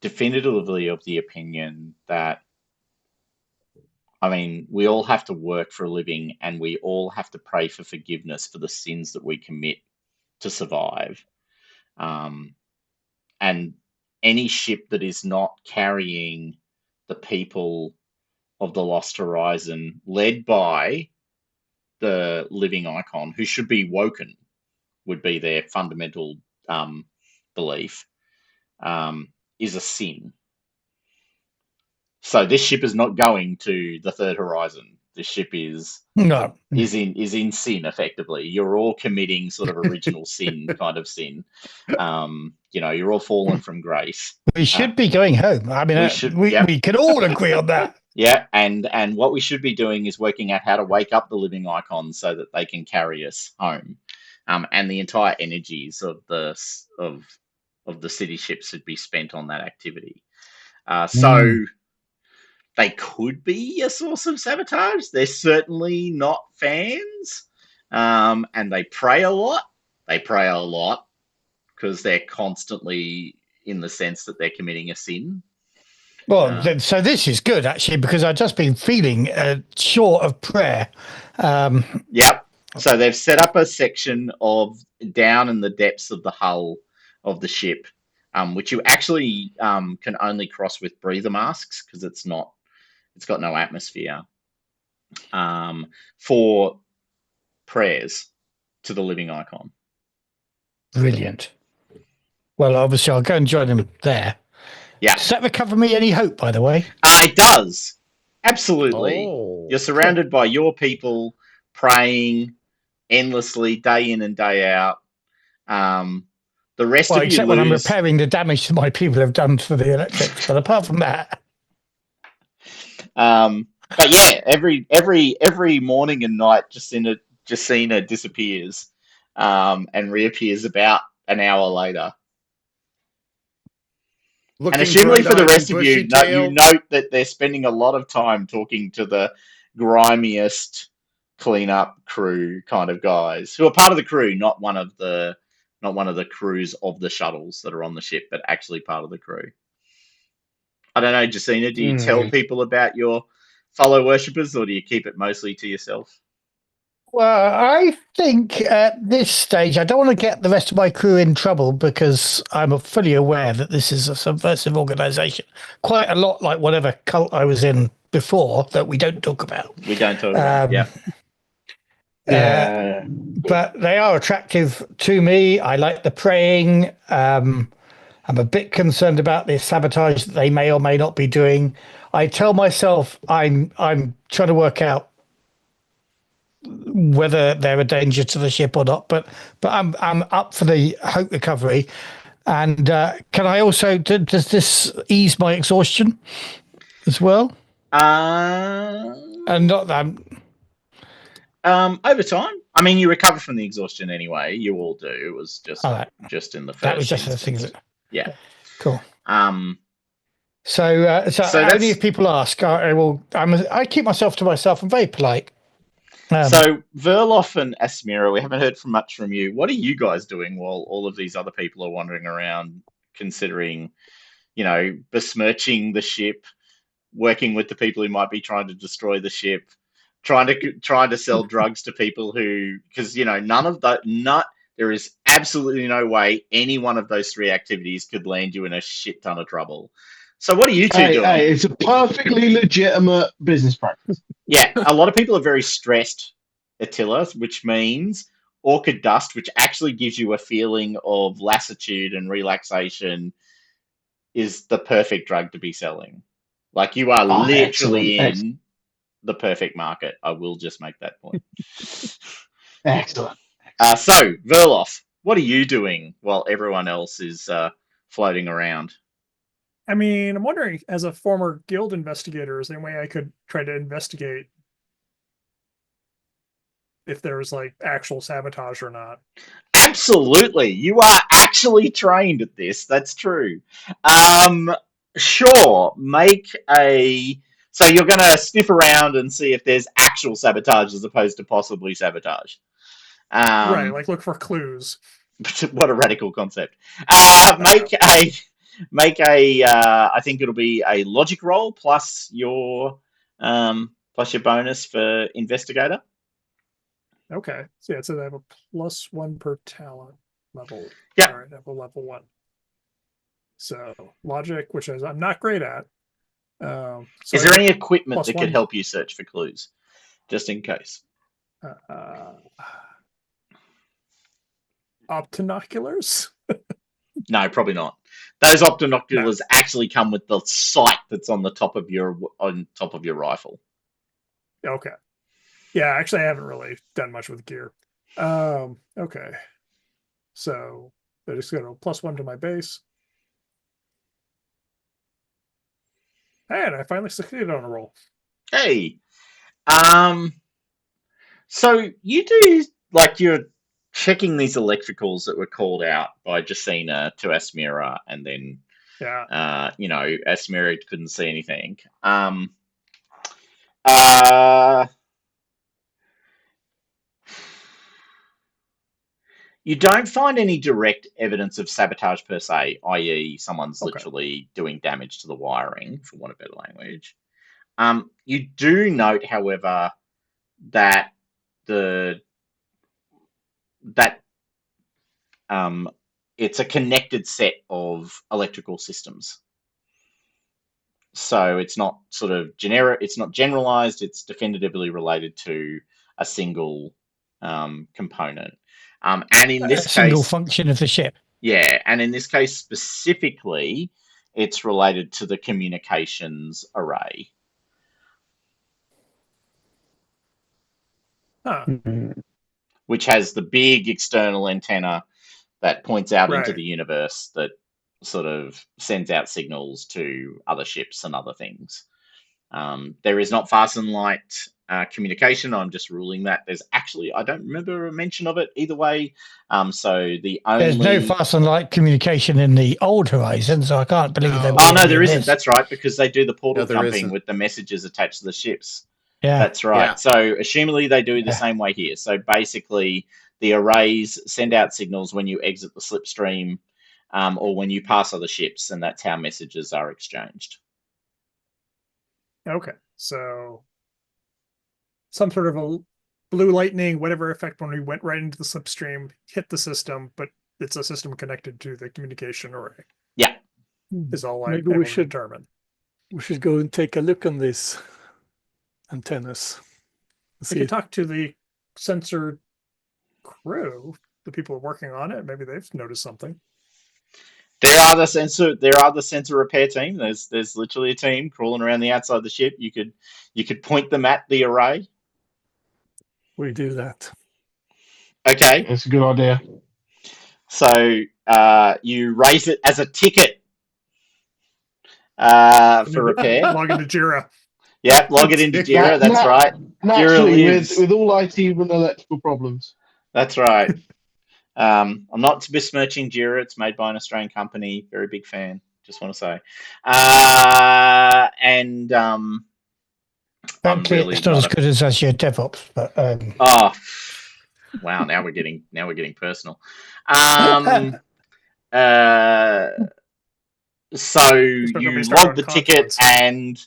definitively of the opinion that, I mean, we all have to work for a living and we all have to pray for forgiveness for the sins that we commit to survive. And any ship that is not carrying the people of the Lost Horizon, led by the living icon, who should be woken, would be their fundamental belief, is a sin. So this ship is not going to the third horizon. This ship is in sin, effectively. You're all committing sort of original sin, kind of sin. You're all fallen from grace. We should be going home. I mean, we can all agree on that. Yeah, and what we should be doing is working out how to wake up the living icons so that they can carry us home. And the entire energies of the city ships should be spent on that activity. So they could be a source of sabotage. They're certainly not fans, and they pray a lot. They pray a lot because they're constantly in the sense that they're committing a sin. Well, so this is good, actually, because I've just been feeling short of prayer. Yep. So they've set up a section of down in the depths of the hull of the ship, which you actually can only cross with breather masks because it's not It's got no atmosphere. For prayers to the living icon. Brilliant. Well, obviously, I'll go and join them there. Yeah. Does that recover me any hope, by the way? It does. Absolutely. Oh. You're surrounded by your people praying endlessly, day in and day out. The rest Well, of you except when I'm lose. repairing the damage that my people have done for the electrics. But apart from that, But yeah, every morning and night, Justina disappears, and reappears about an hour later. Looking And assumably for the bright-eyed rest and of you, bushy-tailed. note that they're spending a lot of time talking to the grimiest cleanup crew kind of guys who are part of the crew, not one of the crews of the shuttles that are on the ship, but actually part of the crew. I don't know, Jacina, do you tell people about your fellow worshippers, or do you keep it mostly to yourself? well, I think at this stage, I don't want to get the rest of my crew in trouble because I'm fully aware that this is a subversive organization, quite a lot like whatever cult I was in before that we don't talk about. We don't talk about. Yeah. Yeah. But they are attractive to me. I like the praying. I'm a bit concerned about the sabotage that they may or may not be doing. I tell myself I'm trying to work out whether they're a danger to the ship or not. But I'm up for the hope recovery. And can I also does this ease my exhaustion as well? And not that. Over time. I mean, you recover from the exhaustion anyway. You all do. It was just All right. just in the first That was just instance. a thing. Yeah. Cool. So So that's- only if people ask, I will. I keep myself to myself. I'm very polite. So Verloff and Asmira, we haven't heard much from you. What are you guys doing while all of these other people are wandering around, considering, besmirching the ship, working with the people who might be trying to destroy the ship, trying to sell drugs to people who, because none of that, there is absolutely no way any one of those three activities could land you in a shit ton of trouble. So what are you two doing? Hey, it's a perfectly legitimate business practice. Yeah, a lot of people are very stressed, Attila, which means orchid dust, which actually gives you a feeling of lassitude and relaxation, is the perfect drug to be selling. Like, you are literally in the perfect market. I will just make that point. Excellent. So, Verloff, what are you doing while everyone else is floating around? I mean, I'm wondering, as a former guild investigator, is there any way I could try to investigate if there was like actual sabotage or not? Absolutely. You are actually trained at this. That's true. Sure. So you're going to sniff around and see if there's actual sabotage as opposed to possibly sabotage. Right, like look for clues. What a radical concept. Make a I think it'll be a logic roll plus your bonus for investigator. Okay. So yeah, so they have a +1 per talent level. Yeah. All right, I have a level 1. So logic, which I'm not great at. So is there any equipment that +1. could help you search for clues, just in case? Optinoculars? No, probably not. Those optinoculars actually come with the sight that's on the top of your rifle. Okay. Yeah, actually, I haven't really done much with gear. Okay. So I just got a +1 to my base. And I finally succeeded on a roll. Hey, so you do, like, you're checking these electricals that were called out by Jacina to Asmira, and then Yeah. Asmira couldn't see anything. You don't find any direct evidence of sabotage per se, i.e. someone's literally doing damage to the wiring, for want of better language. You do note, however, that it's a connected set of electrical systems. So it's not sort of generic. It's not generalized. It's definitively related to a single component. And in A this single case, function of the ship. yeah, and in this case specifically, it's related to the communications array. Huh. Which has the big external antenna that points out into Right. the universe that sort of sends out signals to other ships and other things. There is not fast and light communication. I'm just ruling that. There's actually, I don't remember a mention of it either way. So the only... There's no fast and light communication in the old Horizon, so I can't believe there No. would Oh, be no, any there in isn't. this. That's right, because they do the portal No, there jumping isn't. with the messages attached to the ships. Yeah. That's right. Yeah. So, assumedly, they do the Yeah. same way here. So, basically, the arrays send out signals when you exit the slipstream or when you pass other ships, and that's how messages are exchanged. Okay. So some sort of a blue lightning, whatever effect when we went right into the slipstream, hit the system, but it's a system connected to the communication array. Yeah. Is all I Maybe able we to should determine. go and take a look on these antennas. We See could if talk to the sensor crew, the people working on it. Maybe they've noticed something. There are the sensor repair team. There's literally a team crawling around the outside of the ship. You could point them at the array. we do that. Okay. It's a good idea. So you raise it as a ticket for repair. Log into Jira. Yep, log it into Jira. That- That's right. Naturally, Jira lives. with all IT and electrical problems. That's right. I'm not besmirching Jira. It's made by an Australian company. Very big fan. Just want to say. And I'm Frankly, really it's not as good as Azure DevOps, but Oh, wow! Now we're getting personal. So you log the ticket and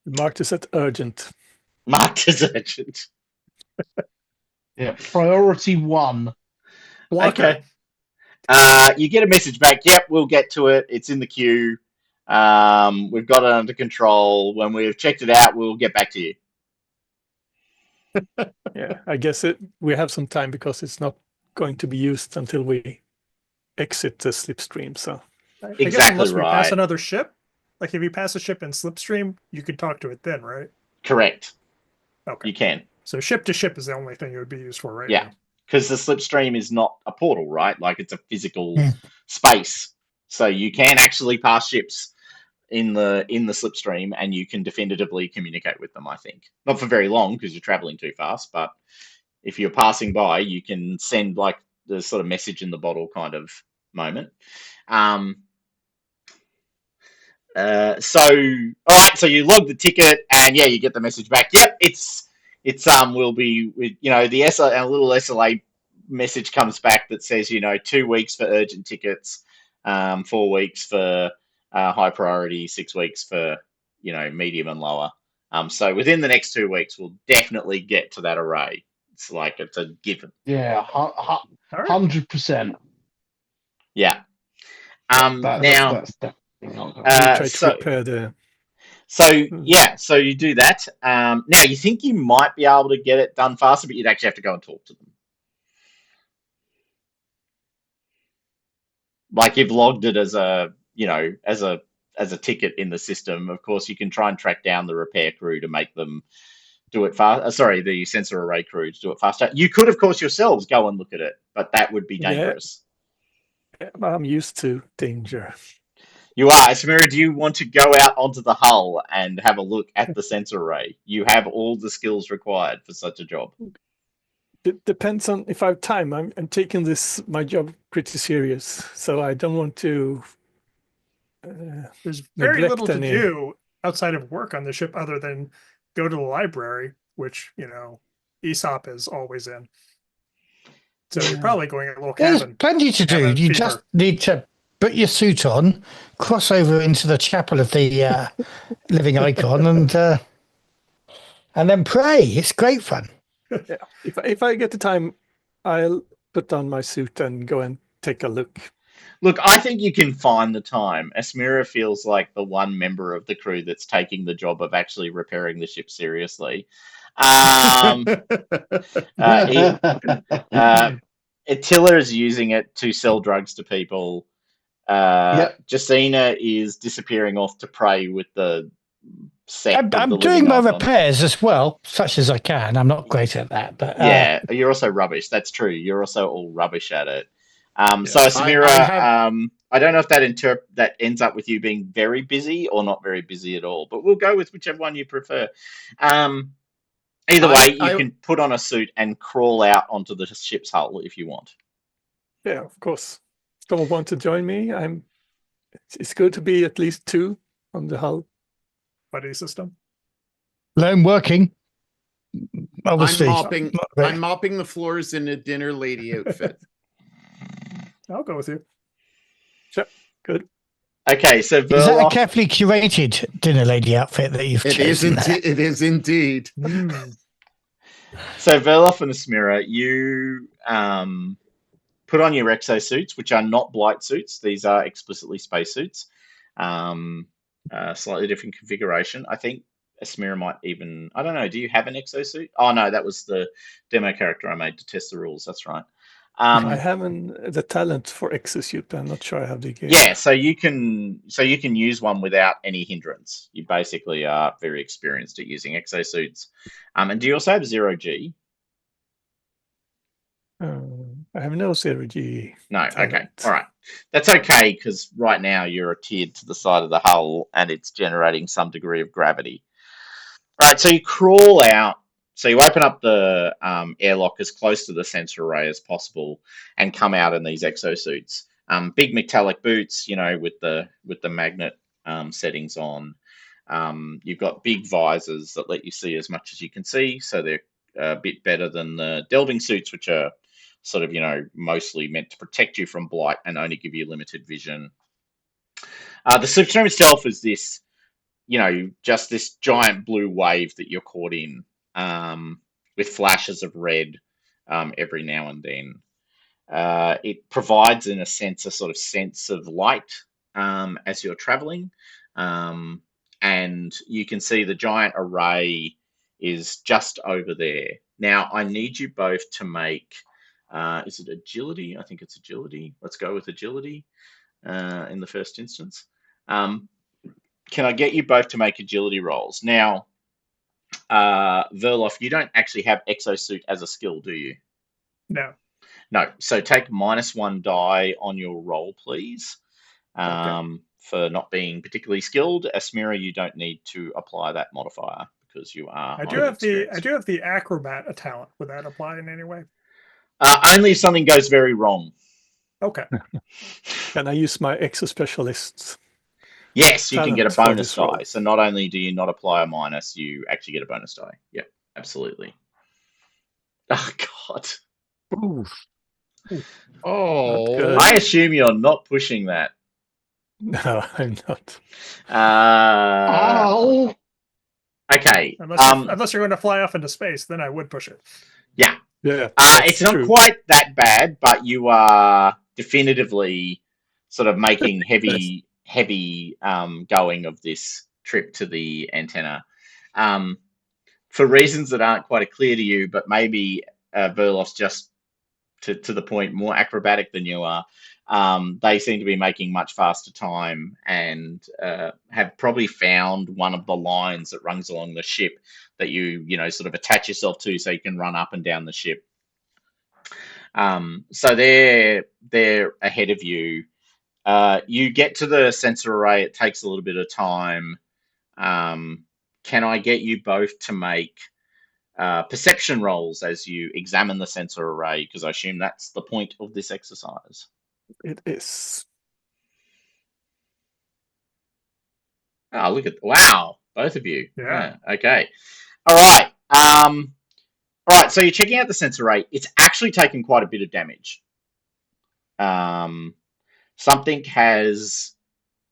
Marked as at urgent. marked as urgent. Yeah, priority 1. Block Okay. it. You get a message back. Yep, we'll get to it. It's in the queue. We've got it under control. When we've checked it out, we'll get back to you. Yeah, I guess we have some time because it's not going to be used until we exit the slipstream. So I Exactly guess unless we pass right. another ship, like if you pass a ship in slipstream, you could talk to it then, right? Correct. Okay. You can. So ship to ship is the only thing it would be used for right Yeah. now. Because the slipstream is not a portal, right? Like it's a physical Yeah. space. So you can actually pass ships in the slipstream and you can definitively communicate with them, I think. Not for very long because you're traveling too fast, but if you're passing by, you can send like the sort of message in the bottle kind of moment. So all right, so you log the ticket and yeah, you get the message back. Yep, it's will be the a little SLA message comes back that says 2 weeks for urgent tickets, 4 weeks for high priority, 6 weeks for medium and lower. So within the next 2 weeks, we'll definitely get to that array. It's a given. Yeah, 100%. Yeah. That's definitely not we try to so prepare the. so you do that. Now you think you might be able to get it done faster, but you'd actually have to go and talk to them. Like you've logged it as a ticket in the system. Of course, you can try and track down the repair crew to make them do it fast. The sensor array crew to do it faster. You could, of course, yourselves go and look at it, but that would be dangerous. Yeah, I'm used to danger. You are. Asmira, do you want to go out onto the hull and have a look at the sensor array? You have all the skills required for such a job. It depends on if I have time. I'm taking my job pretty serious, so I don't want to. There's very neglect little to any- do outside of work on the ship other than go to the library, which Aesop is always in. So you're probably going a little there's cabin. plenty to do. cabin You fever. just need to put your suit on, cross over into the chapel of the living icon, and then pray. It's great fun. Yeah, if I get the time, I'll put on my suit and go and take a look. Look, I think you can find the time. Asmira feels like the one member of the crew that's taking the job of actually repairing the ship seriously. Um, he, Attila is using it to sell drugs to people. Yep. Jacina is disappearing off to prey with the sect of I'm the doing living my icons. repairs as well, such as I can. I'm not great at that, but Yeah, you're also rubbish. That's true. You're also all rubbish at it. So Yes. Samira, I have I don't know if that ends up with you being very busy or not very busy at all, but we'll go with whichever one you prefer. Um, Either way, you I can put on a suit and crawl out onto the ship's hull if you want. Yeah, of course. Someone want to join me? It's good to be at least 2 on the hull. Buddy system. lone working. Obviously, I'm mopping the floors in a dinner lady outfit. I'll go with you. Sure, good. Okay, so Is that a Verloff, carefully curated dinner lady outfit that you've It is chosen? indeed. It is indeed. Mm. so Verloff and Asmira, you put on your exosuits, which are not blight suits. These are explicitly spacesuits. Slightly different configuration. I think Asmira might even. I don't know. Do you have an exosuit? Oh no, that was the demo character I made to test the rules. That's right. I haven't the talent for exosuit, but I'm not sure I have the game. Yeah, so you can use one without any hindrance. You basically are very experienced at using exosuits. And do you also have 0G? I have no 0G. No, okay. talent. All right. That's okay, because right now you're tiered to the side of the hull and it's generating some degree of gravity. All right, so you crawl out. So you open up the airlock as close to the sensor array as possible and come out in these exosuits. Big metallic boots, with the magnet settings on. You've got big visors that let you see as much as you can see, so they're a bit better than the delving suits, which are sort of, mostly meant to protect you from blight and only give you limited vision. The SlipStream itself is this, just this giant blue wave that you're caught in, with flashes of red every now and then. It provides, in a sense, a sort of sense of light as you're traveling. And you can see the giant array is just over there. Now, I need you both to make, is it agility? I think it's agility. Let's go with agility in the first instance. Can I get you both to make agility rolls? Now, Verloff, you don't actually have exosuit as a skill, do you? No. No. So take -1 die on your roll, please. For not being particularly skilled. Asmira, you don't need to apply that modifier because you are. I do have the acrobat talent. Would that apply in any way? Only if something goes very wrong. Okay. Can I use my exo specialists? Yes, you can get a Talents for bonus this roll. die. So not only do you not apply a minus, you actually get a bonus die. Yep, absolutely. Oh God. Ooh, Oh, good. I assume you're not pushing that. no, I'm not. Ow! Okay. Unless you're going to fly off into space, then I would push it. Yeah. Yeah, It's that's not true. quite that bad, but you are definitively sort of making heavy going of this trip to the antenna. For reasons that aren't quite clear to you, but maybe Verloff's just to the point more acrobatic than you are. They seem to be making much faster time and have probably found one of the lines that runs along the ship that you sort of attach yourself to so you can run up and down the ship. So they're ahead of you. You get to the sensor array. It takes a little bit of time. Can I get you both to make perception rolls as you examine the sensor array? Because I assume that's the point of this exercise. It is. Oh, look at wow, both of you. Yeah. Okay. All right. All right. So you're checking out the sensor array. It's actually taken quite a bit of damage. Something has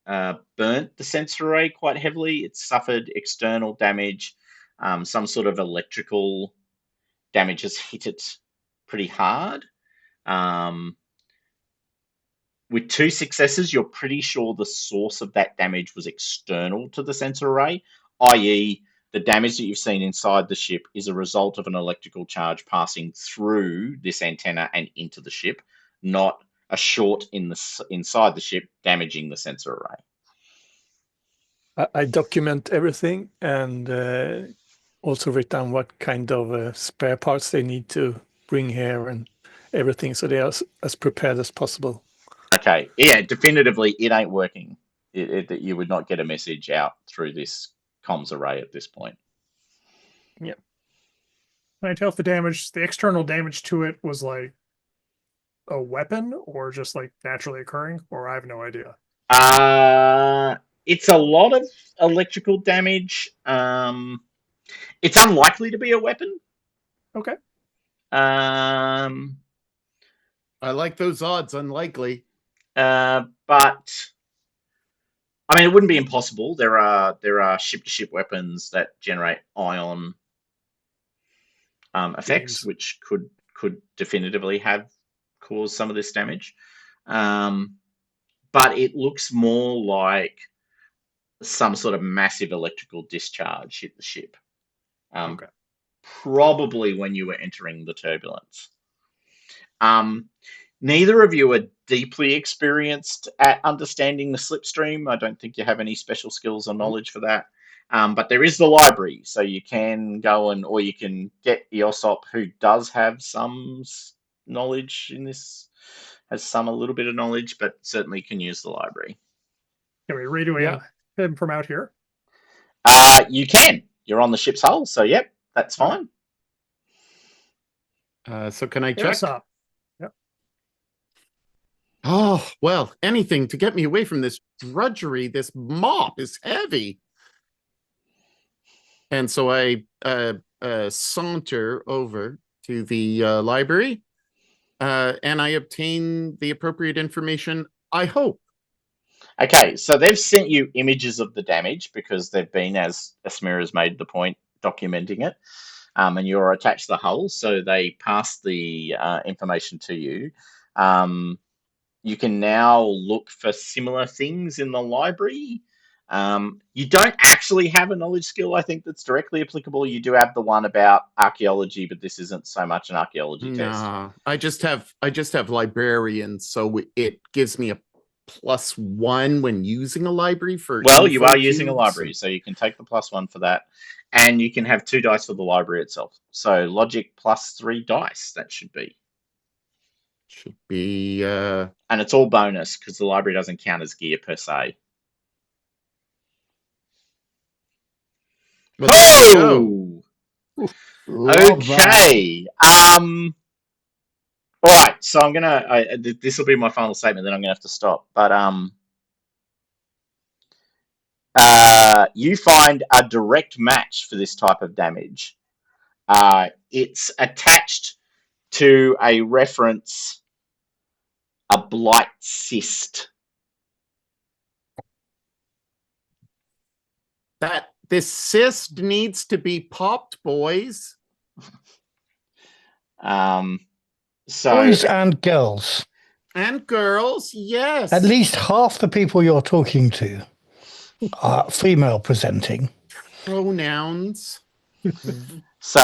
burnt the sensor array quite heavily. It's suffered external damage. Some sort of electrical damage has hit it pretty hard. with 2 successes, you're pretty sure the source of that damage was external to the sensor array, i.e., the damage that you've seen inside the ship is a result of an electrical charge passing through this antenna and into the ship, not a short inside the ship damaging the sensor array. I document everything and also write down what kind of spare parts they need to bring here and everything, so they are as prepared as possible. Okay, yeah, definitively it ain't working. You would not get a message out through this comms array at this point. Can I tell if the external damage to it was like a weapon or just like naturally occurring, or I have no idea? It's a lot of electrical damage. It's unlikely to be a weapon. Okay. I like those odds. Unlikely. But I mean, it wouldn't be impossible. There are ship-to-ship weapons that generate ion effects, which could definitively have caused some of this damage. But it looks more like some sort of massive electrical discharge hit the ship. Okay. Probably when you were entering the turbulence. Neither of you are deeply experienced at understanding the slipstream. I don't think you have any special skills or knowledge for that. But there is the library, so you can go or you can get Eosop, who does have some knowledge in this, has a little bit of knowledge, but certainly can use the library. Can we radio him from out here? You can. You're on the ship's hull, so yep, that's fine. So can I check? Eosop. Yep. Oh, well, anything to get me away from this drudgery. This mop is heavy. And so I saunter over to the library and I obtain the appropriate information, I hope. Okay, so they've sent you images of the damage because they've been, as Asmira's made the point, documenting it. And you're attached to the hull, so they pass the information to you. You can now look for similar things in the library. You don't actually have a knowledge skill, I think, that's directly applicable. You do have the one about archaeology, but this isn't so much an archaeology test. I just have librarian, so it gives me a +1 when using a library for. Well, you are using a library, so you can take the +1 for that, and you can have 2 dice for the library itself. So logic +3 dice. That should be. And it's all bonus because the library doesn't count as gear per se. Well, okay. All right. So I'm gonna. This will be my final statement. Then I'm gonna have to stop. But you find a direct match for this type of damage. It's attached to a reference, a blight cyst. This cyst needs to be popped, boys. Boys and girls. And girls, yes. At least half the people you're talking to are female presenting. Pronouns. So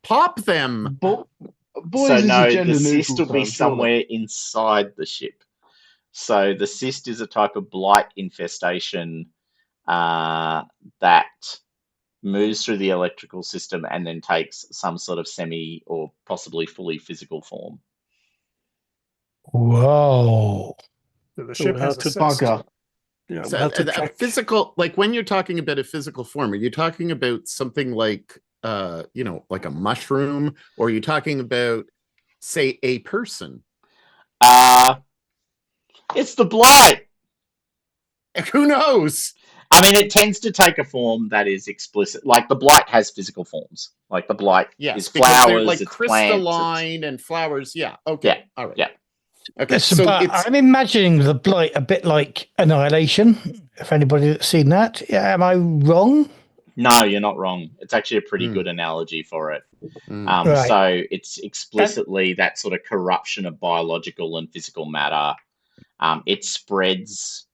Pop them. Boys so is no, a gender the cyst neutral will be term, somewhere inside the ship. So the cyst is a type of blight infestation that moves through the electrical system and then takes some sort of semi or possibly fully physical form. Whoa. So the ship has a cyst. Bugger. Yeah, So, we'll have to a check. physical, like when you're talking about a physical form, are you talking about something like like a mushroom, or are you talking about, say, a person? It's the blight. Who knows? I mean, it tends to take a form that is explicit. Like the blight has physical forms. Like the blight is flowers, they're like it's crystalline and flowers. Yeah. Okay. Yeah. All right. Yeah. Okay. So So it's I'm imagining the blight a bit like Annihilation. If anybody that's seen that, am I wrong? No, you're not wrong. It's actually a pretty Mm. good analogy for it. Mm. Right. So it's explicitly that sort of corruption of biological and physical matter. It spreads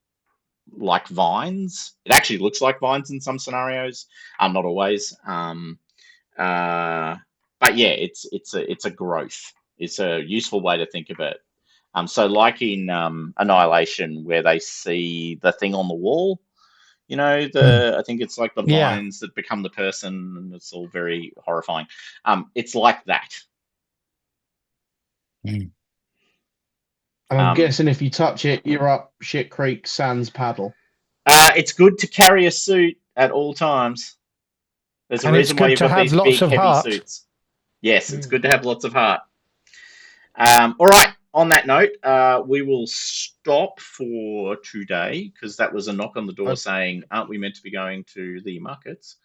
like vines. It actually looks like vines in some scenarios, not always. But yeah, it's a growth. It's a useful way to think of it. So like in Annihilation, where they see the thing on the wall, you know, I think it's like the Yeah. vines that become the person, and it's all very horrifying. It's like that. And I'm guessing if you touch it, you're up shit creek sans paddle. It's good to carry a suit at all times. There's a And it's reason why good you've to got have these lots big, of heavy heart. suits. Yes, it's good to have lots of heart. All right. On that note, we will stop for today because that was a knock on the door saying, "Aren't we meant to be going to the markets?"